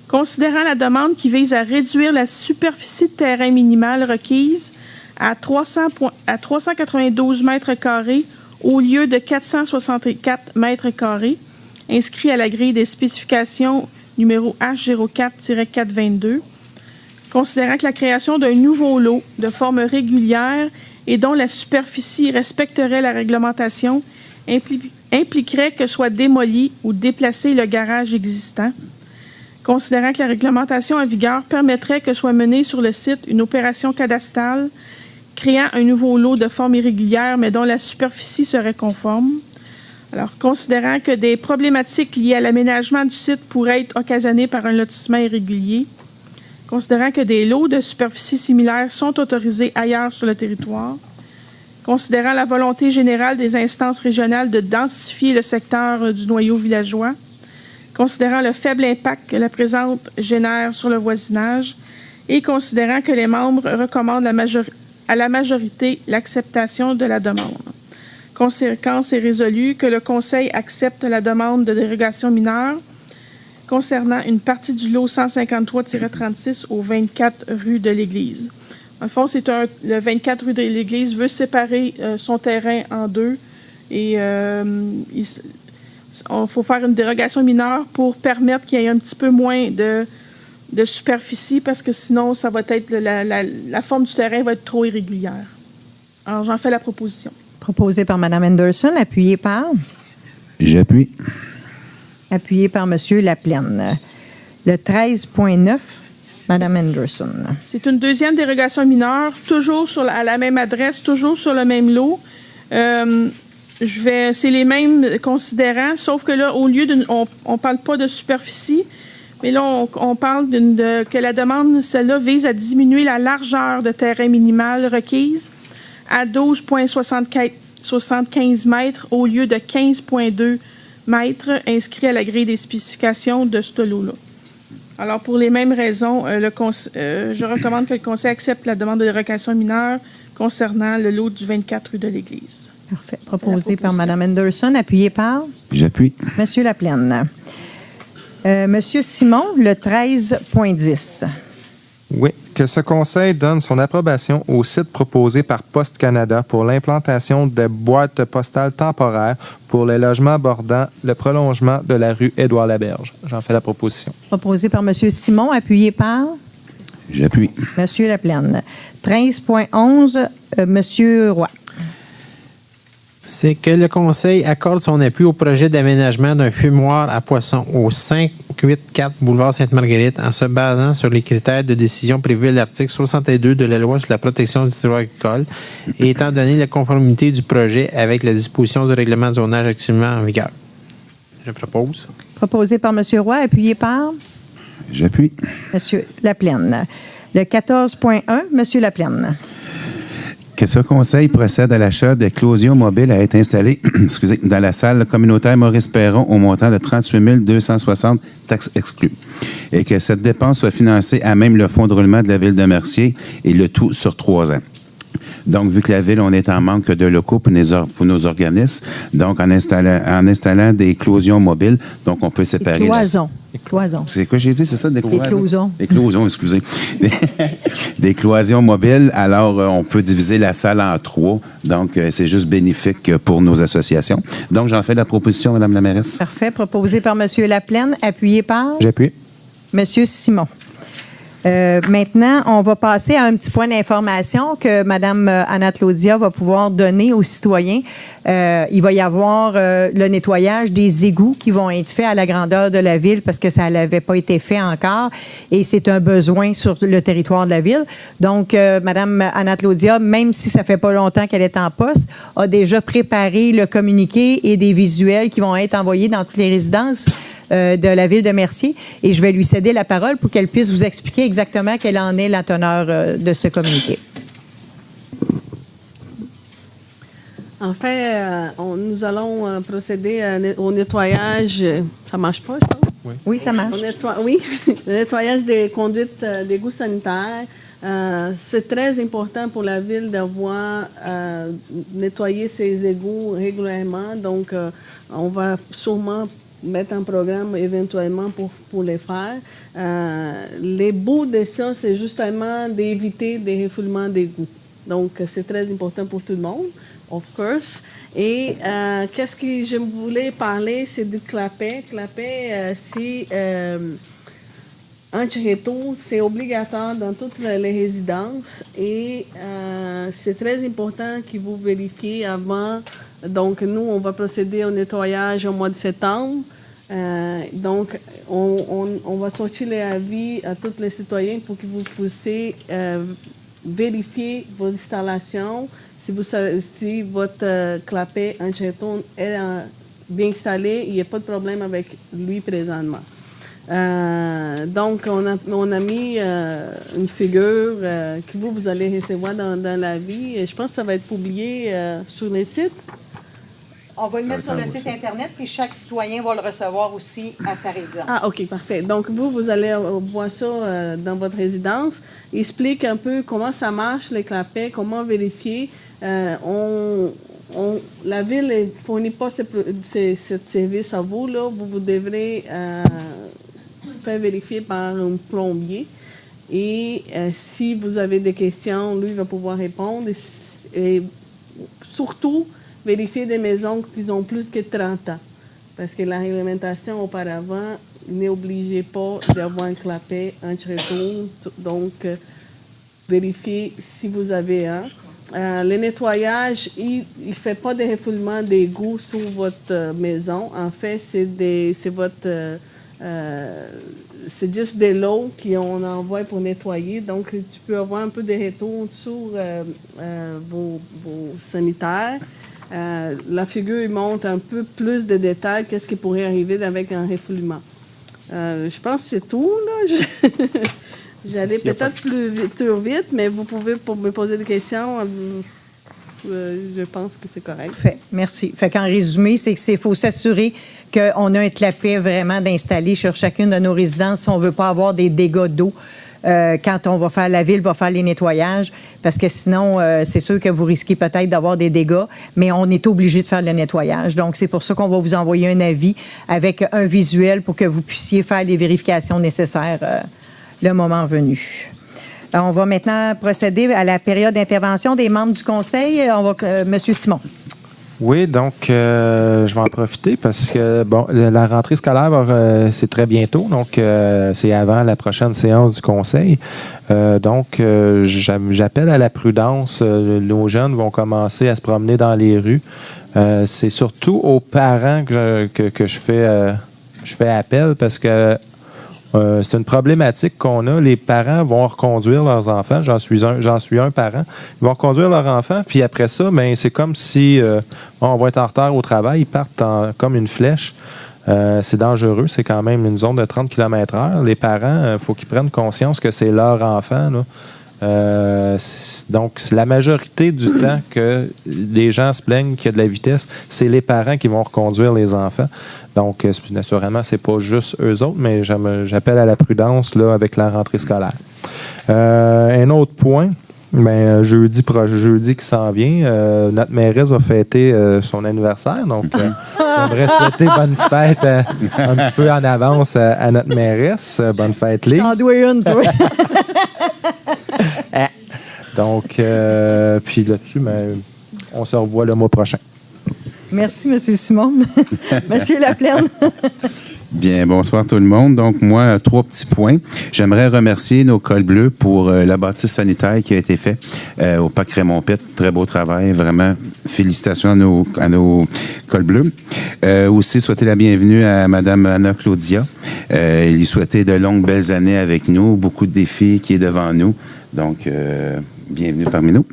considérant la demande qui vise à réduire la superficie de terrain minimale requise à 392 mètres carrés au lieu de 464 mètres carrés, inscrit à la grille des spécifications numéro H04-422, considérant que la création d'un nouveau lot de forme régulière et dont la superficie respecterait la réglementation impliquerait que soit démoli ou déplacé le garage existant, considérant que la réglementation en vigueur permettrait que soit menée sur le site une opération cadastrale créant un nouveau lot de forme irrégulière mais dont la superficie serait conforme. Alors, considérant que des problématiques liées à l'aménagement du site pourraient être occasionnées par un lotissement irrégulier, considérant que des lots de superficie similaires sont autorisés ailleurs sur le territoire, considérant la volonté générale des instances régionales de densifier le secteur du noyau villageois, considérant le faible impact que la présente génère sur le voisinage et considérant que les membres recommandent à la majorité l'acceptation de la demande. Conséquence est résolue que le Conseil accepte la demande de dérogation mineure concernant une partie du lot 153-36 au 24 rue de l'Église. En fond, le 24 rue de l'Église veut séparer son terrain en deux et il faut faire une dérogation mineure pour permettre qu'il y ait un petit peu moins de superficie parce que sinon, ça va être la forme du terrain va être trop irrégulière. Alors, j'en fais la proposition. Proposé par Mme Anderson, appuyé par? J'appuie. Appuyé par M. Laplaine. Le 13.9, Madame Anderson. C'est une deuxième dérogation mineure, toujours à la même adresse, toujours sur le même lot. C'est les mêmes considérants, sauf que là, au lieu on parle pas de superficie, mais là, on parle que la demande, celle-là, vise à diminuer la largeur de terrain minimale requise à 12,75 mètres au lieu de 15,2 mètres inscrits à la grille des spécifications de ce lot-là. Alors, pour les mêmes raisons, je recommande que le Conseil accepte la demande de dérogation mineure concernant le lot du 24 rue de l'Église. Parfait. Proposé par Mme Anderson, appuyé par? J'appuie. Monsieur Laplaine. Monsieur Simon, le 13.10. Oui, que ce conseil donne son approbation au site proposé par Poste Canada pour l'implantation de boîtes postales temporaires pour les logements bordant le prolongement de la rue Édouard-Laberge. J'en fais la proposition. Proposé par Monsieur Simon, appuyé par? J'appuie. Monsieur Laplaine. 13.11, Monsieur Roy. C'est que le Conseil accorde son appui au projet d'aménagement d'un fumoir à poissons au 584 boulevard Sainte-Marguerite en se basant sur les critères de décision prévus à l'article 62 de la Loi sur la protection du territoire agricole et étant donné la conformité du projet avec la disposition du règlement de zonage actuellement en vigueur. Je propose. Proposé par Monsieur Roy, appuyé par? J'appuie. Monsieur Laplaine. Le 14.1, Monsieur Laplaine. Que ce conseil procède à l'achat d'éclosions mobiles à être installées dans la salle communautaire Maurice Perron au montant de 38 260 taxes exclues. Et que cette dépense soit financée à même le fonds de roulement de la Ville de Mercier et le tout sur 3 ans. Donc, vu que la Ville, on est en manque de locaux pour nos organismes, donc en installant des cloisons mobiles, donc on peut séparer... Des cloisons. C'est quoi j'ai dit, c'est ça? Des cloisons. Des cloisons, excusez. Des cloisons mobiles. Alors, on peut diviser la salle en 3. Donc, c'est juste bénéfique pour nos associations. Donc, j'en fais la proposition, Mme la mairesse. Parfait. Proposé par M. Laplaine, appuyé par? J'appuie. M. Simon. Maintenant, on va passer à un petit point d'information que Mme Anna-Claudia va pouvoir donner aux citoyens. Il va y avoir le nettoyage des égouts qui vont être faits à la grandeur de la ville parce que ça n'avait pas été fait encore et c'est un besoin sur le territoire de la ville. Donc, Mme Anna-Claudia, même si ça fait pas longtemps qu'elle est en poste, a déjà préparé le communiqué et des visuels qui vont être envoyés dans toutes les résidences de la ville de Mercier. Et je vais lui céder la parole pour qu'elle puisse vous expliquer exactement quelle en est la teneur de ce communiqué. En fait, nous allons procéder au nettoyage. Ça marche pas, je pense? Oui, ça marche. Oui, le nettoyage des conduites d'égouts sanitaires. C'est très important pour la ville d'avoir nettoyé ses égouts régulièrement. Donc, on va sûrement mettre un programme éventuellement pour les faire. Les bouts de ça, c'est justement d'éviter des refoulements d'égouts. Donc, c'est très important pour tout le monde, of course. Et qu'est-ce que je voulais parler, c'est du clapet. Clapet, c'est un chirreto, c'est obligatoire dans toutes les résidences et c'est très important que vous vérifiez avant. Donc, nous, on va procéder au nettoyage au mois de septembre. Donc, on va sortir les avis à tous les citoyens pour que vous puissiez vérifier vos installations. Si votre clapet en chirreton est bien installé, il n'y a pas de problème avec lui présentement. Donc, on a mis une figure que vous allez recevoir dans l'avis. Je pense que ça va être publié sur le site. On va le mettre sur le site Internet, puis chaque citoyen va le recevoir aussi à sa résidence. Ah, OK, parfait. Donc, vous allez voir ça dans votre résidence. Explique un peu comment ça marche, les clapets, comment vérifier. La ville ne fournit pas ce service à vous. Là. Vous devrez faire vérifier par un plombier. Et si vous avez des questions, lui va pouvoir répondre. Et surtout, vérifier des maisons qui ont plus que 30 ans. Parce que la réglementation auparavant n'obligeait pas d'avoir un clapet, un chirreton. Donc, vérifiez si vous avez un. Le nettoyage, il ne fait pas de refoulement d'égouts sur votre maison. En fait, c'est votre c'est juste des lots qu'on envoie pour nettoyer. Donc, tu peux avoir un peu de retour sur vos sanitaires. La figure montre un peu plus de détails, qu'est-ce qui pourrait arriver avec un refoulement. Je pense que c'est tout, là. J'allais peut-être plus vite, mais vous pouvez me poser des questions. Je pense que c'est correct. Merci. Fait qu'en résumé, c'est qu'il faut s'assurer qu'on a un clapet vraiment d'installer sur chacune de nos résidences si on ne veut pas avoir des dégâts d'eau quand la ville va faire les nettoyages, parce que sinon, c'est sûr que vous risquez peut-être d'avoir des dégâts, mais on est obligé de faire le nettoyage. Donc, c'est pour ça qu'on va vous envoyer un avis avec un visuel pour que vous puissiez faire les vérifications nécessaires le moment venu. On va maintenant procéder à la période d'intervention des membres du conseil. Monsieur Simon. Oui, donc je vais en profiter parce que la rentrée scolaire, c'est très bientôt, donc c'est avant la prochaine séance du conseil. Donc, j'appelle à la prudence. Nos jeunes vont commencer à se promener dans les rues. C'est surtout aux parents que je fais appel parce que c'est une problématique qu'on a. Les parents vont reconduire leurs enfants. J'en suis un parent. Ils vont reconduire leurs enfants, puis après ça, c'est comme si on va être en retard au travail. Ils partent comme une flèche. C'est dangereux. C'est quand même une zone de 30 km/h. Les parents, il faut qu'ils prennent conscience que c'est leur enfant, là. Donc, la majorité du temps que les gens se plaignent qu'il y a de la vitesse, c'est les parents qui vont reconduire les enfants. Donc, naturellement, c'est pas juste eux autres, mais j'appelle à la prudence là, avec la rentrée scolaire. Un autre point, jeudi qui s'en vient, notre mairesse va fêter son anniversaire. Donc, j'aimerais souhaiter bonne fête un petit peu en avance à notre mairesse. Bonne fête, Lise. T'en dois une, toi. Donc, puis là-dessus, on se revoit le mois prochain. Merci, M. Simon. Monsieur Laplaine. Bien, bonsoir tout le monde. Donc, moi, 3 petits points. J'aimerais remercier nos cols bleus pour la bâtisse sanitaire qui a été faite au Parc Raymond-Pitt. Très beau travail, vraiment. Félicitations à nos cols bleus. Aussi, souhaiter la bienvenue à Mme Anna Claudia. Lui souhaiter de longues, belles années avec nous. Beaucoup de défis qui est devant nous. Donc, bienvenue parmi nous.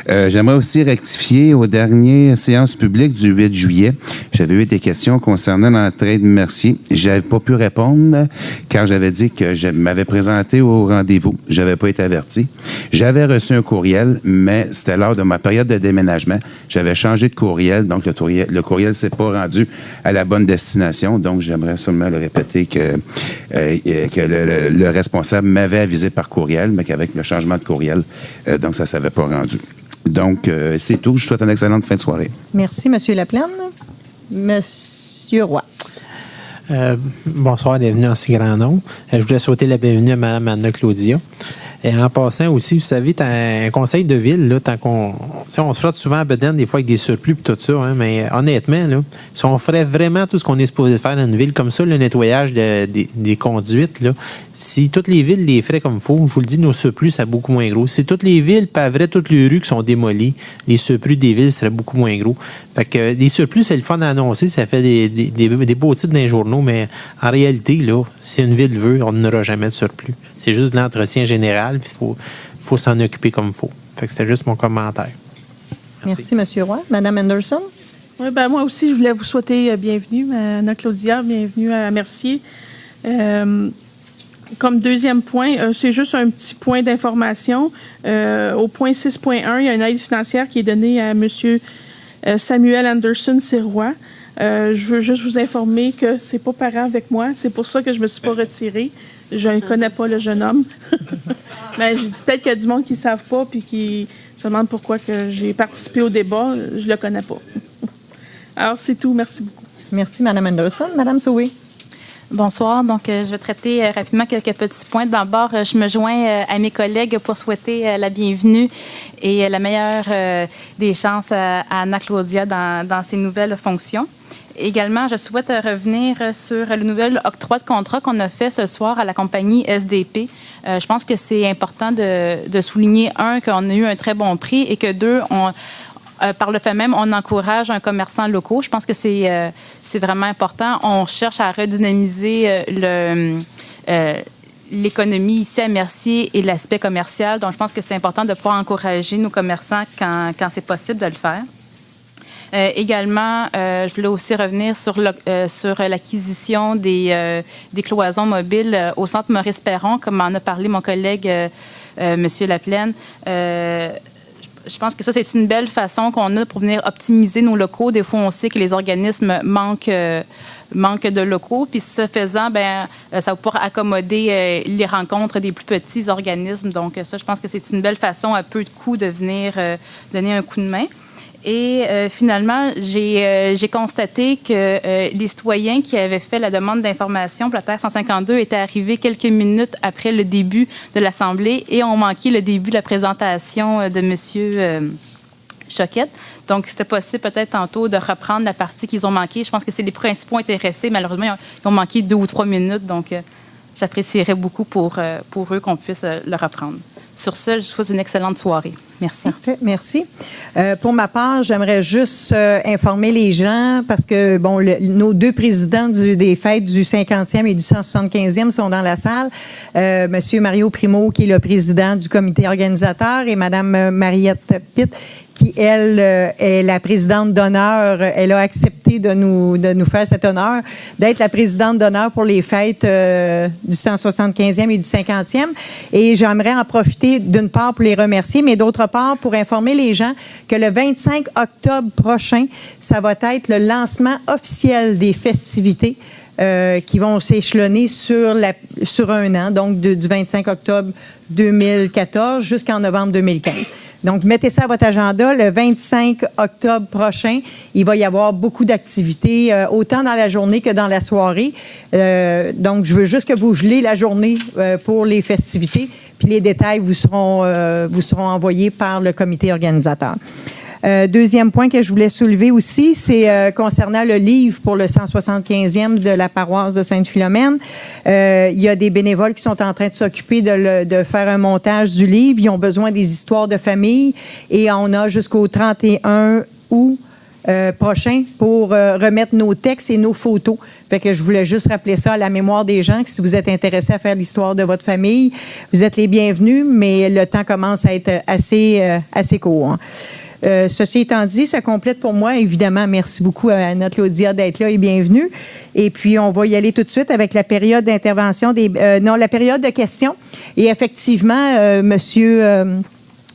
J'aimerais aussi rectifier aux dernières séances publiques du 8 juillet. J'avais eu des questions concernant l'entrée de Mercier. Je n'avais pas pu répondre car j'avais dit que je m'avais présenté au rendez-vous. Je n'avais pas été averti. J'avais reçu un courriel, mais c'était lors de ma période de déménagement. J'avais changé de courriel, donc le courriel ne s'est pas rendu à la bonne destination. Donc, j'aimerais seulement le répéter que le responsable m'avait avisé par courriel, mais qu'avec le changement de courriel, donc ça ne s'avait pas rendu. Donc, c'est tout. Je vous souhaite une excellente fin de soirée. Merci, M. Laplaine. M. Roy. Bonsoir, bienvenue en si grand nombre. Je voulais souhaiter la bienvenue à Mme Anna Claudia. Et en passant aussi, vous savez, un conseil de ville, là, on se frotte souvent à bedaine des fois avec des surplus et tout ça, hein, mais honnêtement, là, si on ferait vraiment tout ce qu'on est supposé faire dans une ville comme ça, le nettoyage des conduites, là, si toutes les villes les feraient comme il faut, je vous le dis, nos surplus seraient beaucoup moins gros. Si toutes les villes paveraient toutes les rues qui sont démolies, les surplus des villes seraient beaucoup moins gros. Fait que les surplus, c'est le fun à annoncer, ça fait des beaux titres dans les journaux, mais en réalité, là, si une ville veut, on n'aura jamais de surplus. C'est juste de l'entretien général, puis il faut s'en occuper comme il faut. Fait que c'était juste mon commentaire. Merci, M. Roy. Mme Anderson? Oui, moi aussi, je voulais vous souhaiter bienvenue, Anna Claudia, bienvenue à Mercier. Comme deuxième point, c'est juste un petit point d'information. Au point 6.1, il y a une aide financière qui est donnée à M. Samuel Anderson Sirois. Je veux juste vous informer que c'est pas parent avec moi. C'est pour ça que je me suis pas retirée. Je ne connais pas le jeune homme. Mais je dis peut-être qu'il y a du monde qui ne savent pas puis qui se demandent pourquoi que j'ai participé au débat. Je ne le connais pas. Alors, c'est tout. Merci beaucoup. Merci, Mme Anderson. Mme Sauvé. Bonsoir. Donc, je vais traiter rapidement quelques petits points. D'abord, je me joins à mes collègues pour souhaiter la bienvenue et la meilleure des chances à Anna Claudia dans ses nouvelles fonctions. Également, je souhaite revenir sur le nouvel octroi de contrat qu'on a fait ce soir à la compagnie SDP. Je pense que c'est important de souligner, un, qu'on a eu un très bon prix et que deux, par le fait même, on encourage un commerçant local. Je pense que c'est vraiment important. On cherche à redynamiser l'économie ici à Mercier et l'aspect commercial. Donc, je pense que c'est important de pouvoir encourager nos commerçants quand c'est possible de le faire. Également, je voulais aussi revenir sur l'acquisition des cloisons mobiles au centre Maurice-Perron, comme en a parlé mon collègue M. Laplaine. Je pense que ça, c'est une belle façon qu'on a pour venir optimiser nos locaux. Des fois, on sait que les organismes manquent de locaux. Puis, ce faisant, ça va pouvoir accommoder les rencontres des plus petits organismes. Donc, ça, je pense que c'est une belle façon, à peu de coûts, de venir donner un coup de main. Et finalement, j'ai constaté que les citoyens qui avaient fait la demande d'information pour la Terre 152 étaient arrivés quelques minutes après le début de l'Assemblée et ont manqué le début de la présentation de M. Choquette. Donc, c'était possible peut-être tantôt de reprendre la partie qu'ils ont manquée. Je pense que c'est les principaux intéressés. Malheureusement, ils ont manqué 2 ou 3 minutes. Donc, j'apprécierais beaucoup pour eux qu'on puisse le reprendre. Sur ce, je vous souhaite une excellente soirée. Merci. Parfait, merci. Pour ma part, j'aimerais juste informer les gens parce que, bon, nos 2 présidents des fêtes du 50e et du 175e sont dans la salle. Monsieur Mario Primo, qui est le président du comité organisateur, et Madame Mariette Pitt, qui, elle, est la présidente d'honneur. Elle a accepté de nous faire cet honneur d'être la présidente d'honneur pour les fêtes du 175e et du 50e. Et j'aimerais en profiter, d'une part, pour les remercier, mais d'autre part, pour informer les gens que le 25 octobre prochain, ça va être le lancement officiel des festivités qui vont s'échelonner sur un an, donc du 25 octobre 2014 jusqu'en novembre 2015. Donc, mettez ça à votre agenda. Le 25 octobre prochain, il va y avoir beaucoup d'activités, autant dans la journée que dans la soirée. Donc, je veux juste que vous gelez la journée pour les festivités, puis les détails vous seront envoyés par le comité organisateur. Deuxième point que je voulais soulever aussi, c'est concernant le livre pour le 175e de la paroisse de Sainte-Philomène. Il y a des bénévoles qui sont en train de s'occuper de faire un montage du livre. Ils ont besoin des histoires de famille et on a jusqu'au 31 août prochain pour remettre nos textes et nos photos. Fait que je voulais juste rappeler ça à la mémoire des gens, que si vous êtes intéressés à faire l'histoire de votre famille, vous êtes les bienvenus, mais le temps commence à être assez court. Hein. Ceci étant dit, ça complète pour moi. Évidemment, merci beaucoup à notre Claudia d'être là et bienvenue. Et puis, on va y aller tout de suite avec la période d'intervention, la période de questions. Et effectivement, Monsieur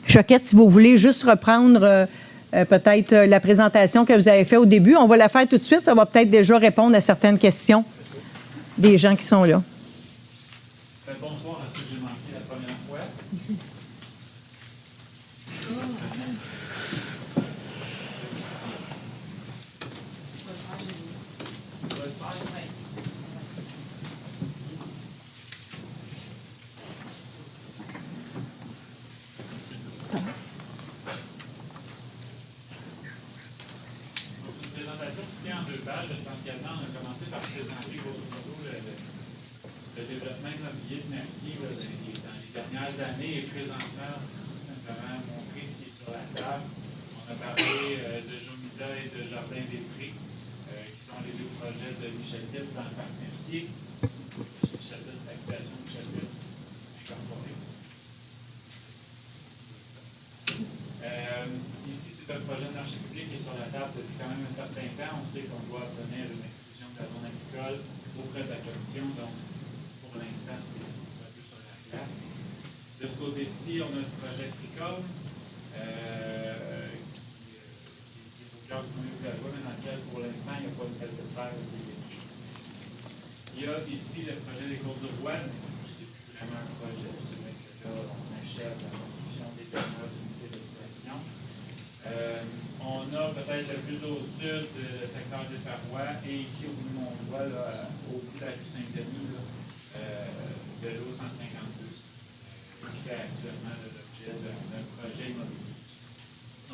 Choquette, si vous voulez juste reprendre peut-être la présentation que vous avez faite au début, on va la faire tout de suite. Ça va peut-être déjà répondre à certaines questions des gens qui sont là. Bonsoir à ceux que j'ai manqué la première fois. Essentiellement, on a commencé par présenter grosso modo le développement immobilier de Mercier dans les dernières années et présentement aussi, notamment montrer ce qui est sur la table. On a parlé de Jomida et de Jardin des Prés, qui sont les 2 projets de Michel Pitt dans le parc Mercier. Michel Pitt, l'activation de Michel Pitt incorporée. Ici, c'est un projet de marché public qui est sur la table depuis quand même un certain temps. On sait qu'on doit obtenir une exclusion de la zone agricole auprès de la commission, donc pour l'instant, c'est un peu sur la place. De ce côté-ci, on a le projet Tricom, qui est au cœur du milieu de la loi, mais dans lequel, pour l'instant, il n'y a pas de telle de faire qui est écrit. Il y a ici le projet des cours du roi, mais c'est plus vraiment un projet. C'est vrai que là, on achève la construction des dernières unités d'exploitation. On a peut-être le plus au sud le secteur des parois et ici au bout de Mont-Bois, au bout de la rue Saint-Denis, de l'eau 152, qui fait actuellement l'objet d'un projet immobilier.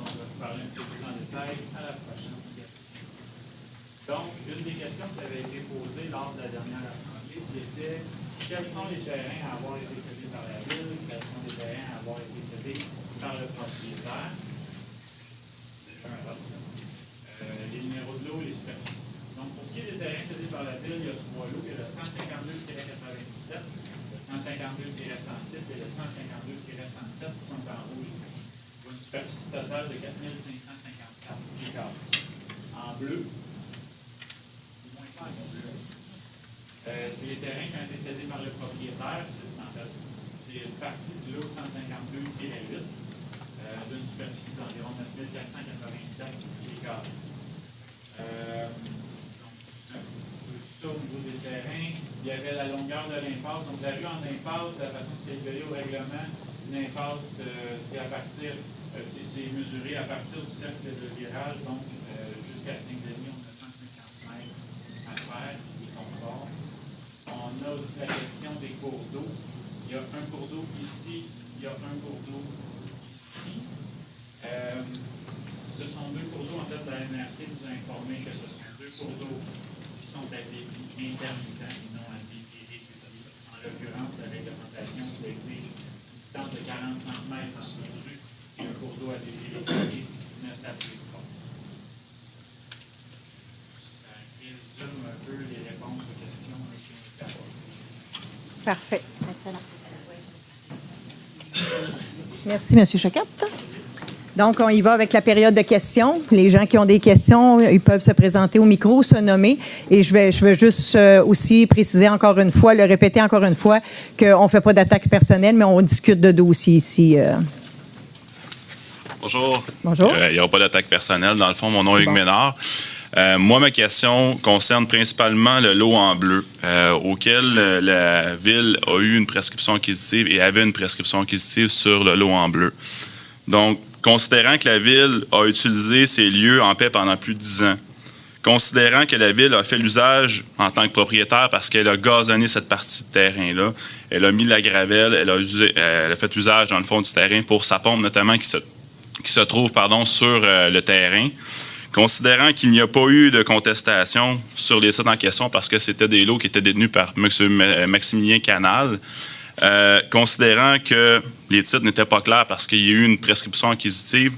Donc, on va vous parler un peu plus en détail à la prochaine diapositive. Donc, une des questions qui avait été posée lors de la dernière assemblée, c'était quels sont les terrains à avoir été cédés par la ville, quels sont les terrains à avoir été cédés par le propriétaire. Les numéros de l'eau et les superficies. Donc, pour ce qui est des terrains cédés par la ville, il y a 3 lots. Il y a le 152-97 152-107. Le 152-106 et le 152-107 sont en rouge ici. Pour une superficie totale de 4 554 pieds carrés. En bleu, moins clair en bleu. C'est les terrains qui ont été cédés par le propriétaire. C'est une partie du lot 152-8 d'une superficie d'environ 9 487 pieds carrés. Donc, un petit peu ça au niveau des terrains. Il y avait la longueur de l'impasse. Donc, la rue en impasse, la façon que c'est évalué au règlement, une impasse, c'est mesuré à partir du cercle de virage. Donc, jusqu'à Saint-Denis, on a 150 mètres à faire, ce qui est conforme. On a aussi la question des cours d'eau. Il y a un cours d'eau ici, il y a un cours d'eau ici. Ce sont deux cours d'eau, en fait, la MRC nous a informé que ce sont deux cours d'eau qui sont à débit intermittent et non à débit régulier. En l'occurrence, la réglementation exige une distance de 40 cm entre une rue et un cours d'eau à débit régulier ne s'applique pas. Ça résume un peu les réponses aux questions qui ont été apportées. Parfait. Excellent. Merci, M. Choquette. Donc, on y va avec la période de questions. Les gens qui ont des questions, ils peuvent se présenter au micro, se nommer. Et je veux juste aussi préciser encore une fois, le répéter encore une fois, qu'on ne fait pas d'attaque personnelle, mais on discute de dossiers ici. Bonjour. Bonjour. Il n'y aura pas d'attaque personnelle. Dans le fond, mon nom est Hugues Ménard. Moi, ma question concerne principalement le lot en bleu, auquel la Ville a eu une prescription acquisitive et avait une prescription acquisitive sur le lot en bleu. Donc, considérant que la Ville a utilisé ces lieux en paix pendant plus de 10 ans, considérant que la Ville a fait l'usage en tant que propriétaire parce qu'elle a gazonné cette partie de terrain-là, elle a mis de la gravelle, elle a fait usage dans le fond du terrain pour sa pompe notamment qui se trouve sur le terrain, considérant qu'il n'y a pas eu de contestation sur les sites en question parce que c'était des lots qui étaient détenus par M. Maximilien Canal, considérant que les titres n'étaient pas clairs parce qu'il y a eu une prescription acquisitive,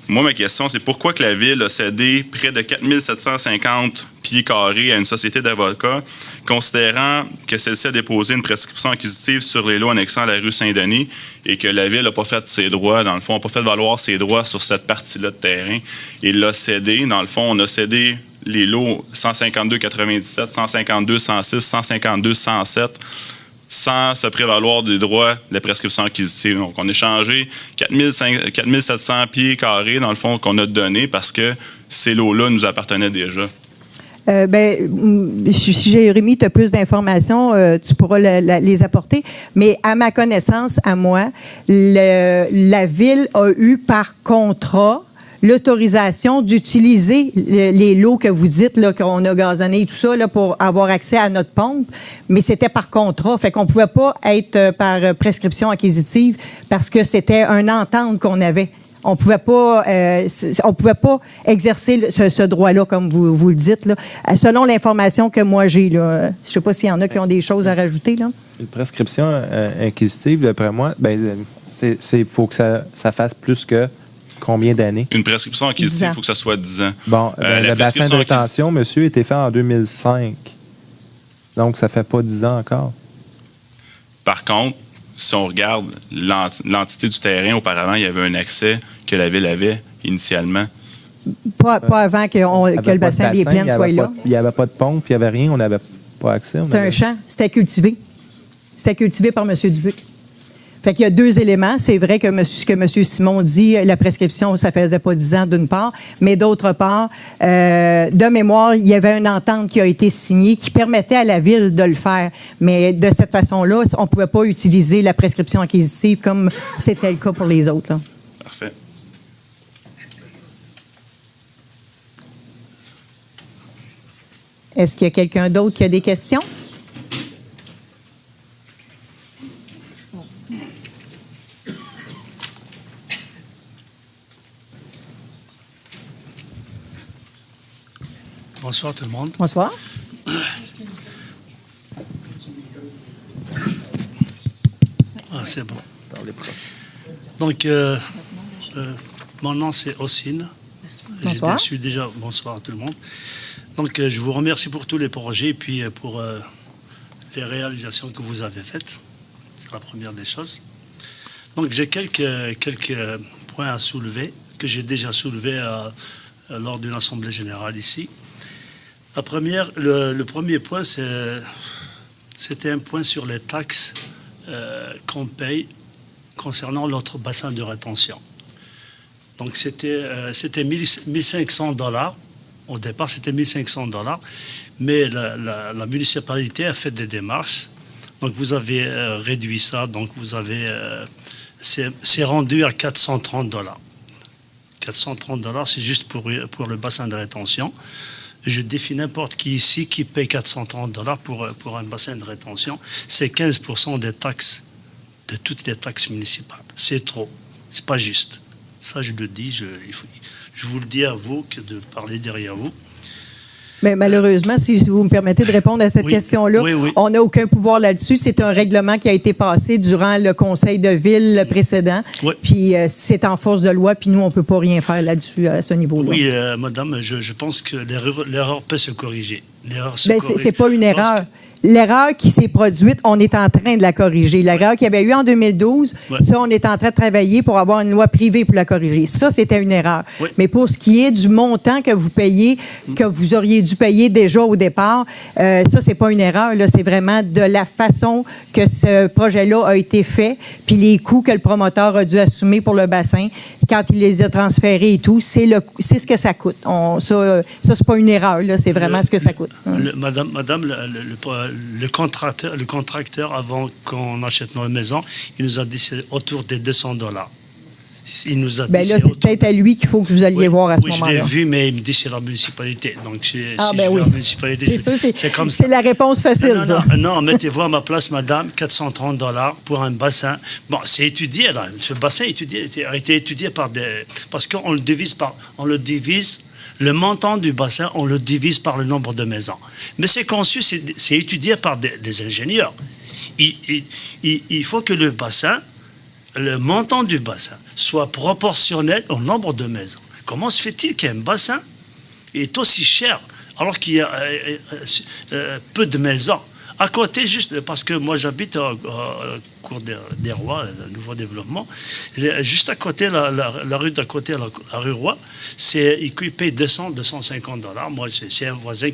moi, ma question, c'est pourquoi que la Ville a cédé près de 4 750 pieds carrés à une société d'avocats, considérant que celle-ci a déposé une prescription acquisitive sur les lots annexant la rue Saint-Denis et que la Ville n'a pas fait ses droits, dans le fond, n'a pas fait valoir ses droits sur cette partie-là de terrain et l'a cédé. Dans le fond, on a cédé les lots 152-97, 152-106, 152-107, sans se prévaloir des droits de la prescription acquisitive. Donc, on a échangé 4 700 pieds carrés, dans le fond, qu'on a donnés parce que ces lots-là nous appartenaient déjà. Si Jérémy, tu as plus d'informations, tu pourras les apporter. Mais à ma connaissance, à moi, la Ville a eu par contrat l'autorisation d'utiliser les lots que vous dites, là, qu'on a gazonné et tout ça, là, pour avoir accès à notre pompe, mais c'était par contrat. Fait qu'on ne pouvait pas être par prescription acquisitive parce que c'était une entente qu'on avait. On pouvait pas exercer ce droit-là, comme vous le dites, là, selon l'information que moi j'ai. Là. Je ne sais pas s'il y en a qui ont des choses à rajouter. Là. Une prescription acquisitive, d'après moi, il faut que ça fasse plus que combien d'années? Une prescription acquisitive, il faut que ça soit 10 ans. Bon, le bassin de rétention, monsieur, a été fait en 2005. Donc, ça ne fait pas 10 ans encore. Par contre, si on regarde l'entité du terrain, auparavant, il y avait un accès que la Ville avait initialement. Pas avant que le bassin des Plaines soit là. Il n'y avait pas de pompe, il n'y avait rien, on n'avait pas accès. C'était un champ, c'était cultivé. C'était cultivé par M. Dubuc. Fait qu'il y a deux éléments. C'est vrai que ce que M. Simon dit, la prescription, ça faisait pas 10 ans d'une part, mais d'autre part, de mémoire, il y avait une entente qui a été signée qui permettait à la Ville de le faire. Mais de cette façon-là, on ne pouvait pas utiliser la prescription acquisitive comme c'était le cas pour les autres. Là. Parfait. Est-ce qu'il y a quelqu'un d'autre qui a des questions? Bonsoir tout le monde. Bonsoir. C'est bon. Donc, mon nom c'est Ossine. Bonsoir. Bonsoir à tout le monde. Donc, je vous remercie pour tous les projets et puis pour les réalisations que vous avez faites. C'est la première des choses. Donc, j'ai quelques points à soulever, que j'ai déjà soulevés lors d'une assemblée générale ici. Le premier point, c'était un point sur les taxes qu'on paye concernant notre bassin de rétention. Donc, c'était 1500 $. Au départ, c'était 1500 $, mais la municipalité a fait des démarches. Donc, vous avez réduit ça. Donc, c'est rendu à 430 $. 430 $, c'est juste pour le bassin de rétention. Je défie n'importe qui ici qui paye 430 $ pour un bassin de rétention. C'est 15% des taxes, de toutes les taxes municipales. C'est trop. C'est pas juste. Ça, je le dis. Je vous le dis à vous que de parler derrière vous. Mais malheureusement, si vous me permettez de répondre à cette question-là, on n'a aucun pouvoir là-dessus. C'est un règlement qui a été passé durant le conseil de ville précédent. Puis c'est en force de loi, puis nous, on ne peut pas rien faire là-dessus à ce niveau-là. Oui, madame, je pense que l'erreur peut se corriger. C'est pas une erreur. L'erreur qui s'est produite, on est en train de la corriger. L'erreur qu'il y avait eu en 2012, ça, on est en train de travailler pour avoir une loi privée pour la corriger. Ça, c'était une erreur. Mais pour ce qui est du montant que vous payez, que vous auriez dû payer déjà au départ, ça, c'est pas une erreur. Là, c'est vraiment de la façon que ce projet-là a été fait, puis les coûts que le promoteur a dû assumer pour le bassin, quand il les a transférés et tout, c'est ce que ça coûte. Ça, c'est pas une erreur. Là, c'est vraiment ce que ça coûte. Madame, le contracteur, avant qu'on achète notre maison, il nous a dit c'est autour des 200 $. Il nous a dit là, c'est peut-être à lui qu'il faut que vous alliez voir à ce moment-là. Oui, je l'ai vu, mais il me dit c'est la municipalité. Donc, la municipalité, c'est la réponse facile, ça. Non, mettez-vous à ma place, madame, 430 $ pour un bassin. Bon, c'est étudié, là. Ce bassin a été étudié parce qu'on le divise le montant du bassin, on le divise par le nombre de maisons. Mais c'est conçu, c'est étudié par des ingénieurs. Il faut que le montant du bassin soit proportionnel au nombre de maisons. Comment se fait-il qu'un bassin est aussi cher alors qu'il y a peu de maisons? À côté, juste parce que moi j'habite au cours des Rois, le nouveau développement, juste à côté, la rue d'à côté, la rue Roy, il paye 250 $. Moi, c'est un voisin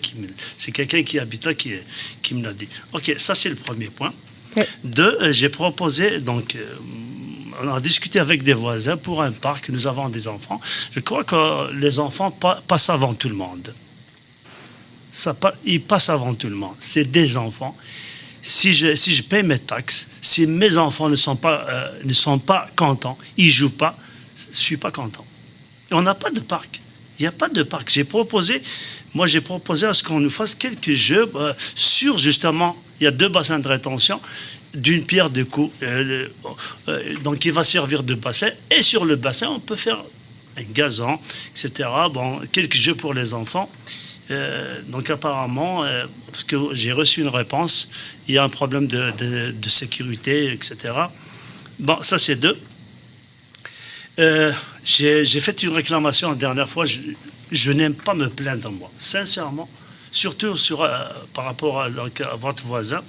c'est quelqu'un qui habite là qui me l'a dit. OK, ça c'est le premier point. Deux, j'ai proposé, donc, on a discuté avec des voisins pour un parc, nous avons des enfants. Je crois que les enfants passent avant tout le monde. Ils passent avant tout le monde. C'est des enfants. Si je paye mes taxes, si mes enfants ne sont pas contents, ils ne jouent pas, je ne suis pas content. On n'a pas de parc. Il n'y a pas de parc. J'ai proposé à ce qu'on nous fasse quelques jeux sur, justement, il y a 2 bassins de rétention, d'une pierre deux coups. Donc, il va servir de bassin. Et sur le bassin, on peut faire un gazon, etc. Bon, quelques jeux pour les enfants. Donc apparemment, parce que j'ai reçu une réponse, il y a un problème de sécurité, etc. Bon, ça c'est 2. J'ai fait une réclamation la dernière fois. Je n'aime pas me plaindre, moi, sincèrement. Surtout par rapport à votre voisin.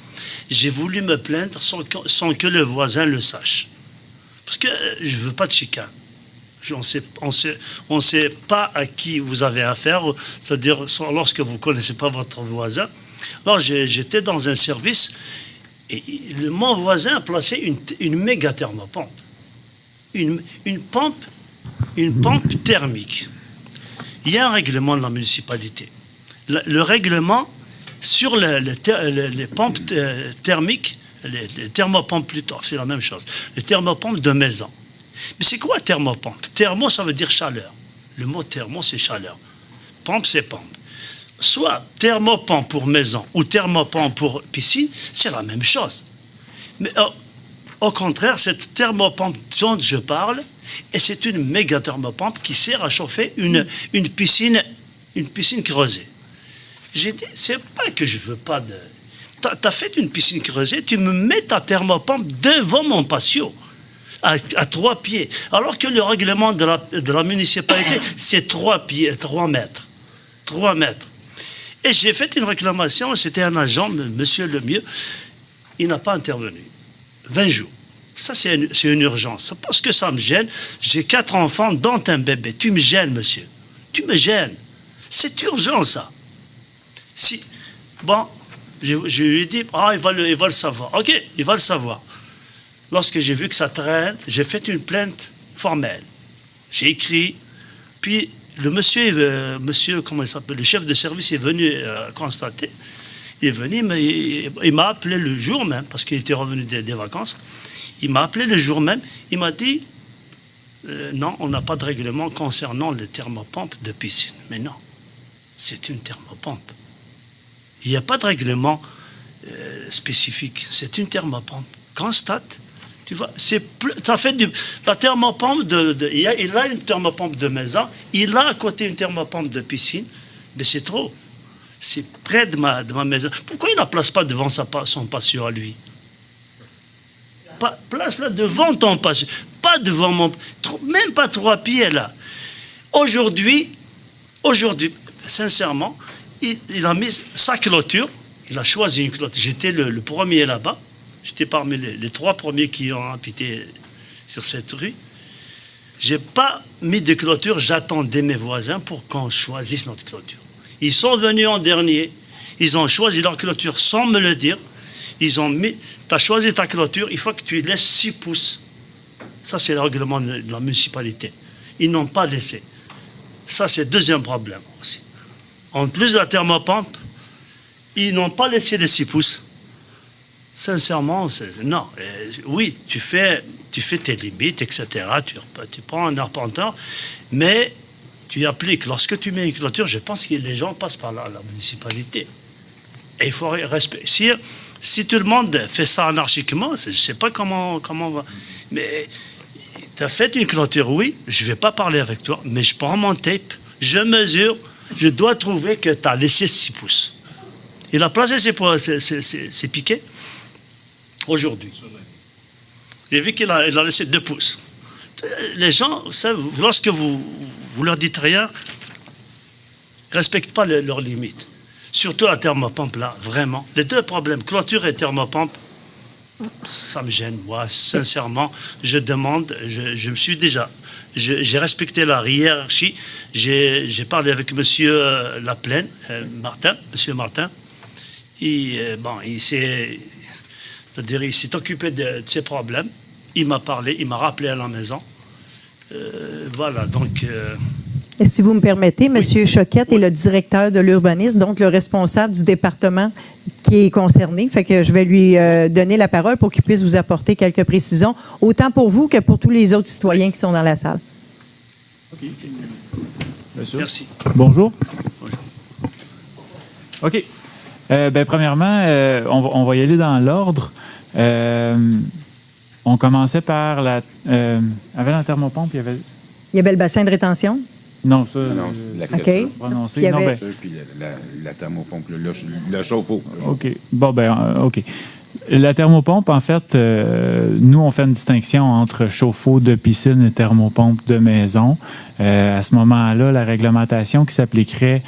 J'ai voulu me plaindre sans que le voisin le sache. Parce que je ne veux pas de chicane. On ne sait pas à qui vous avez affaire, c'est-à-dire lorsque vous ne connaissez pas votre voisin. Alors j'étais dans un service et mon voisin a placé une méga thermopompe. Une pompe thermique. Il y a un règlement de la municipalité. Le règlement sur les pompes thermiques, les thermopompes plutôt, c'est la même chose. Les thermopompes de maison. Mais c'est quoi thermopompe? Thermo, ça veut dire chaleur. Le mot thermo, c'est chaleur. Pompe, c'est pompe. Soit thermopompe pour maison ou thermopompe pour piscine, c'est la même chose. Mais au contraire, cette thermopompe dont je parle, et c'est une méga thermopompe qui sert à chauffer une piscine creusée. J'ai dit, c'est pas que je veux pas de... T'as fait une piscine creusée, tu me mets ta thermopompe devant mon patio. À 3 pieds. Alors que le règlement de la municipalité, c'est 3 pieds, 3 mètres. 3 mètres. Et j'ai fait une réclamation, c'était un agent, monsieur Lemieux, il n'a pas intervenu. 20 jours. Ça, c'est une urgence. Parce que ça me gêne. J'ai 4 enfants, dont un bébé. Tu me gênes, monsieur. Tu me gênes. C'est urgent, ça. Si, bon, je lui ai dit, il va le savoir. OK, il va le savoir. Lorsque j'ai vu que ça traîne, j'ai fait une plainte formelle. J'ai écrit, puis le monsieur, comment il s'appelle, le chef de service est venu constater. Il est venu, mais il m'a appelé le jour même, parce qu'il était revenu des vacances. Il m'a appelé le jour même. Il m'a dit, non, on n'a pas de règlement concernant les thermopompes de piscine. Mais non, c'est une thermopompe. Il n'y a pas de règlement spécifique. C'est une thermopompe. Constate. Tu vois, ça fait la thermopompe il a une thermopompe de maison, il a à côté une thermopompe de piscine, mais c'est trop. C'est près de ma maison. Pourquoi il ne la place pas devant son patio à lui? Place-la devant ton patio, pas devant même pas 3 pieds là. Aujourd'hui, sincèrement, il a mis sa clôture, il a choisi une clôture. J'étais le premier là-bas. J'étais parmi les 3 premiers qui ont habité sur cette rue. Je n'ai pas mis de clôture, j'attendais mes voisins pour qu'on choisisse notre clôture. Ils sont venus en dernier, ils ont choisi leur clôture sans me le dire. Ils ont mis, tu as choisi ta clôture, il faut que tu laisses 6 pouces. Ça, c'est le règlement de la municipalité. Ils n'ont pas laissé. Ça, c'est le deuxième problème aussi. En plus de la thermopompe, ils n'ont pas laissé les 6 pouces. Sincèrement, non. Oui, tu fais tes limites, etc. Tu prends un arpenteur, mais tu appliques. Lorsque tu mets une clôture, je pense que les gens passent par la municipalité. Et il faut respecter. Si tout le monde fait ça anarchiquement, je ne sais pas comment on va. Mais tu as fait une clôture, oui, je ne vais pas parler avec toi, mais je prends mon tape, je mesure, je dois trouver que tu as laissé 6 pouces. Il a placé ses piquets. Aujourd'hui. J'ai vu qu'il a laissé 2 pouces. Les gens, lorsque vous leur dites rien, ne respectent pas leurs limites. Surtout la thermopompe, là, vraiment. Les 2 problèmes, clôture et thermopompe, ça me gêne. Moi, sincèrement, je demande, je me suis déjà... J'ai respecté la hiérarchie. J'ai parlé avec monsieur Laplaine, monsieur Martin. Il s'est occupé de ses problèmes. Il m'a parlé, il m'a rappelé à la maison. Voilà, donc... Et si vous me permettez, M. Choquette est le directeur de l'urbanisme, donc le responsable du département qui est concerné. Fait que je vais lui donner la parole pour qu'il puisse vous apporter quelques précisions, autant pour vous que pour tous les autres citoyens qui sont dans la salle. OK. Merci. Bonjour. OK. Premièrement, on va y aller dans l'ordre. On commençait par avec la thermopompe, il y avait le bassin de rétention? Non, ça... Non, la clôture. Prononcé. Non, puis la thermopompe, le chauffe-eau. OK. OK. La thermopompe, en fait, nous, on fait une distinction entre chauffe-eau de piscine et thermopompe de maison. À ce moment-là, la réglementation qui s'appliquerait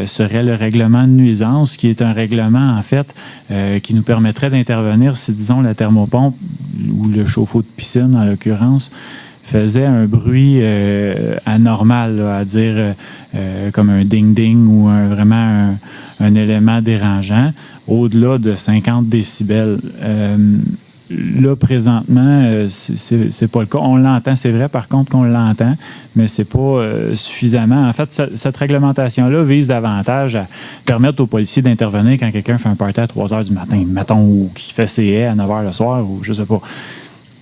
serait le règlement de nuisance, qui est un règlement, en fait, qui nous permettrait d'intervenir si, disons, la thermopompe ou le chauffe-eau de piscine, en l'occurrence, faisait un bruit anormal, là, à dire comme un ding-ding ou vraiment un élément dérangeant, au-delà de 50 décibels. Là, présentement, c'est pas le cas. On l'entend, c'est vrai, par contre, qu'on l'entend, mais c'est pas suffisamment. En fait, cette réglementation-là vise davantage à permettre aux policiers d'intervenir quand quelqu'un fait un party à 3 heures du matin, mettons, ou qui fait ses haies à 9 heures le soir, ou je sais pas.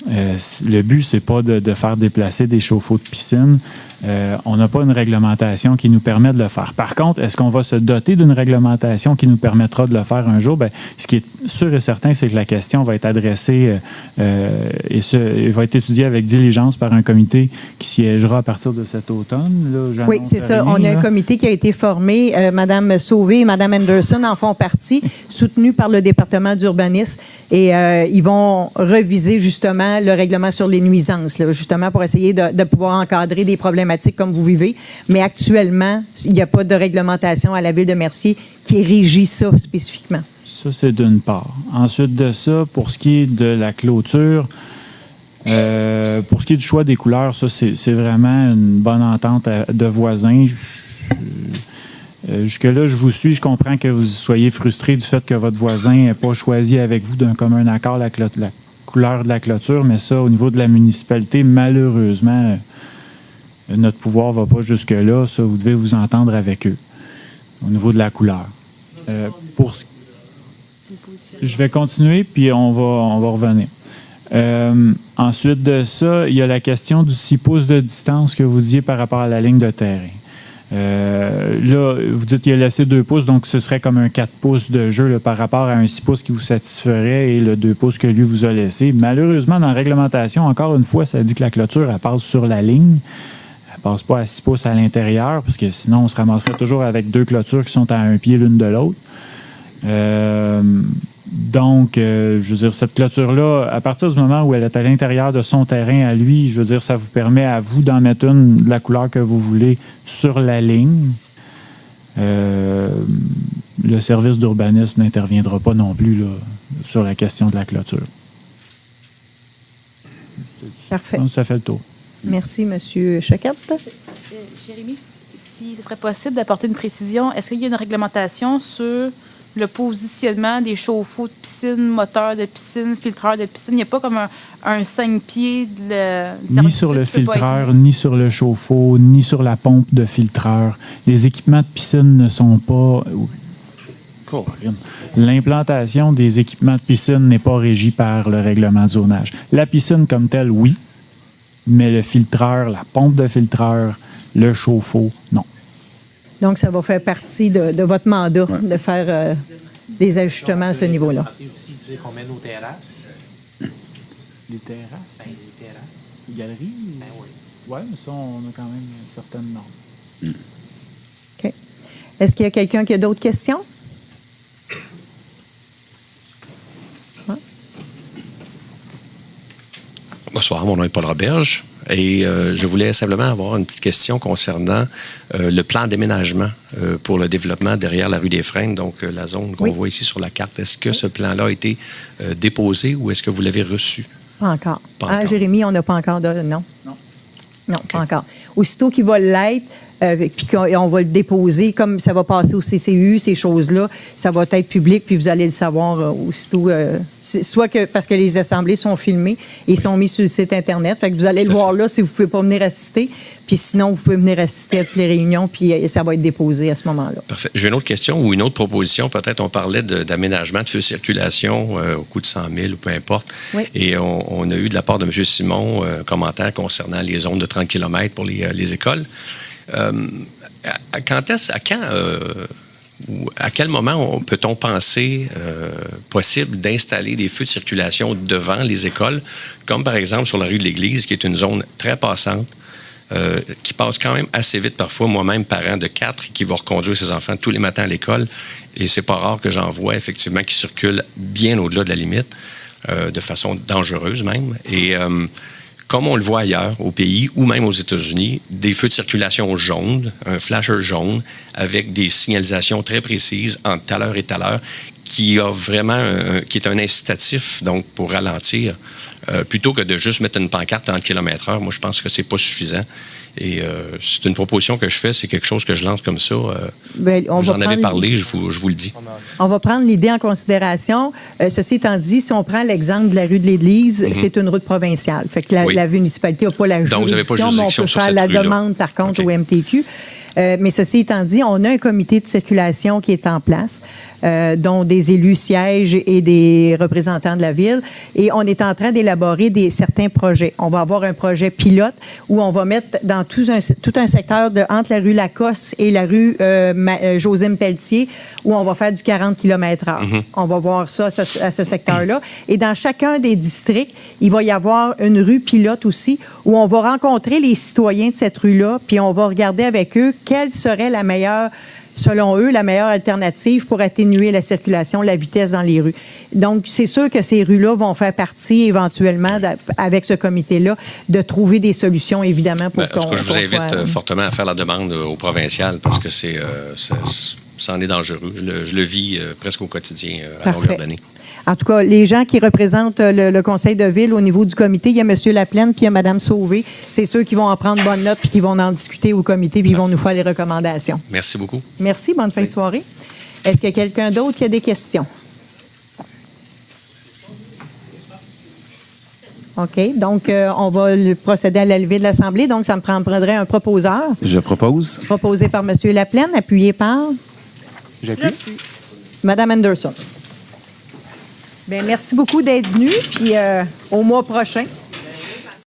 Le but, c'est pas de faire déplacer des chauffe-eau de piscine. On n'a pas une réglementation qui nous permet de le faire. Par contre, est-ce qu'on va se doter d'une réglementation qui nous permettra de le faire un jour? Bien, ce qui est sûr et certain, c'est que la question va être adressée et va être étudiée avec diligence par un comité qui siégera à partir de cet automne. Là, oui, c'est ça. On a un comité qui a été formé. Mme Sauvé et Mme Anderson en font partie, soutenu par le département d'urbanisme. Et ils vont reviser justement dans le règlement sur les nuisances, là, justement pour essayer de pouvoir encadrer des problématiques comme vous vivez. Mais actuellement, il n'y a pas de réglementation à la Ville de Mercier qui régit ça spécifiquement. Ça, c'est d'une part. Ensuite de ça, pour ce qui est de la clôture, pour ce qui est du choix des couleurs, ça, c'est vraiment une bonne entente de voisins. Jusque-là, je vous suis. Je comprends que vous soyez frustré du fait que votre voisin n'ait pas choisi avec vous d'un commun accord la couleur de la clôture, mais ça, au niveau de la municipalité, malheureusement, notre pouvoir ne va pas jusque-là. Ça, vous devez vous entendre avec eux au niveau de la couleur. Je vais continuer, puis on va revenir. Ensuite de ça, il y a la question du 6 pouces de distance que vous disiez par rapport à la ligne de terrain. Là, vous dites qu'il a laissé 2 pouces, donc ce serait comme un 4 pouces de jeu là, par rapport à un 6 pouces qui vous satisferait et le 2 pouces que lui vous a laissé. Malheureusement, dans la réglementation, encore une fois, ça dit que la clôture, elle passe sur la ligne. Elle ne passe pas à 6 pouces à l'intérieur, parce que sinon, on se ramasserait toujours avec 2 clôtures qui sont à un pied l'une de l'autre. Donc, je veux dire, cette clôture-là, à partir du moment où elle est à l'intérieur de son terrain à lui, je veux dire, ça vous permet à vous d'en mettre une de la couleur que vous voulez sur la ligne. Le service d'urbanisme n'interviendra pas non plus là, sur la question de la clôture. Parfait. Donc, ça fait le tour. Merci, M. Choquette. Jérémy, si ce serait possible d'apporter une précision, est-ce qu'il y a une réglementation sur le positionnement des chauffe-eau de piscine, moteurs de piscine, filtreurs de piscine? Il n'y a pas comme un 5 pieds de ni sur le filtreur, ni sur le chauffe-eau, ni sur la pompe de filtreur. Les équipements de piscine ne sont pas... L'implantation des équipements de piscine n'est pas régie par le règlement de zonage. La piscine comme telle, oui, mais le filtreur, la pompe de filtreur, le chauffe-eau, non. Donc, ça va faire partie de votre mandat de faire des ajustements à ce niveau-là. Aussi qu'on met nos terrasses. Les terrasses? Les terrasses. Les galeries? Ben oui. Oui, mais ça, on a quand même certaines normes. OK. Est-ce qu'il y a quelqu'un qui a d'autres questions? Bonsoir, mon nom est Paul Roberge. Et je voulais simplement avoir une petite question concernant le plan d'aménagement pour le développement derrière la rue des Frênes, donc la zone qu'on voit ici sur la carte. Est-ce que ce plan-là a été déposé ou est-ce que vous l'avez reçu? Pas encore. Jérémy, on n'a pas encore de... Non. Non, pas encore. Aussitôt qu'il va l'être, puis qu'on va le déposer, comme ça va passer au CCU, ces choses-là, ça va être public, puis vous allez le savoir aussitôt. Soit que parce que les assemblées sont filmées et sont mises sur le site Internet, fait que vous allez le voir là si vous ne pouvez pas venir assister, puis sinon, vous pouvez venir assister à toutes les réunions, puis ça va être déposé à ce moment-là. Parfait. J'ai une autre question ou une autre proposition. Peut-être on parlait d'aménagement de feux de circulation au coût de 100 000 ou peu importe. Oui. Et on a eu de la part de M. Simon un commentaire concernant les zones de 30 km pour les écoles. À quel moment peut-on penser possible d'installer des feux de circulation devant les écoles, comme par exemple sur la rue de l'Église, qui est une zone très passante, qui passe quand même assez vite parfois, moi-même parent de 4 qui va reconduire ses enfants tous les matins à l'école, et c'est pas rare que j'en vois effectivement qui circulent bien au-delà de la limite, de façon dangereuse même, et comme on le voit ailleurs, au pays ou même aux États-Unis, des feux de circulation jaunes, un flasher jaune, avec des signalisations très précises entre telle heure et telle heure, qui a vraiment qui est un incitatif donc pour ralentir, plutôt que de juste mettre une pancarte 30 km/h. Moi, je pense que c'est pas suffisant. Et c'est une proposition que je fais, c'est quelque chose que je lance comme ça. J'en avais parlé, je vous le dis. On va prendre l'idée en considération. Ceci étant dit, si on prend l'exemple de la rue de l'Église, c'est une route provinciale. Fait que la municipalité n'a pas la juridiction, mais on peut faire la demande, par contre, au MTQ. Mais ceci étant dit, on a un comité de circulation qui est en place, dont des élus siègent et des représentants de la ville. Et on est en train d'élaborer certains projets. On va avoir un projet pilote où on va mettre dans tout un secteur entre la rue Lacoste et la rue Josime Pelletier, où on va faire du 40 km/h. On va voir ça à ce secteur-là. Et dans chacun des districts, il va y avoir une rue pilote aussi, où on va rencontrer les citoyens de cette rue-là, puis on va regarder avec eux quelle serait la meilleure selon eux, la meilleure alternative pour atténuer la circulation, la vitesse dans les rues. Donc, c'est sûr que ces rues-là vont faire partie éventuellement, avec ce comité-là, de trouver des solutions, évidemment, pour En tout cas, je vous invite fortement à faire la demande au provincial parce que ça en est dangereux. Je le vis presque au quotidien à longueur d'année. En tout cas, les gens qui représentent le conseil de ville au niveau du comité, il y a M. Laplaine puis il y a Mme Sauvé. C'est ceux qui vont en prendre bonne note puis qui vont en discuter au comité puis ils vont nous faire les recommandations. Merci beaucoup. Merci. Bonne fin de soirée. Est-ce qu'il y a quelqu'un d'autre qui a des questions? OK. Donc, on va procéder à la levée de l'Assemblée. Donc, ça me prendrait un proposeur. Je propose. Proposé par M. Laplaine, appuyé par? J'appuie. Mme Anderson. Bien, merci beaucoup d'être venu, puis au mois prochain.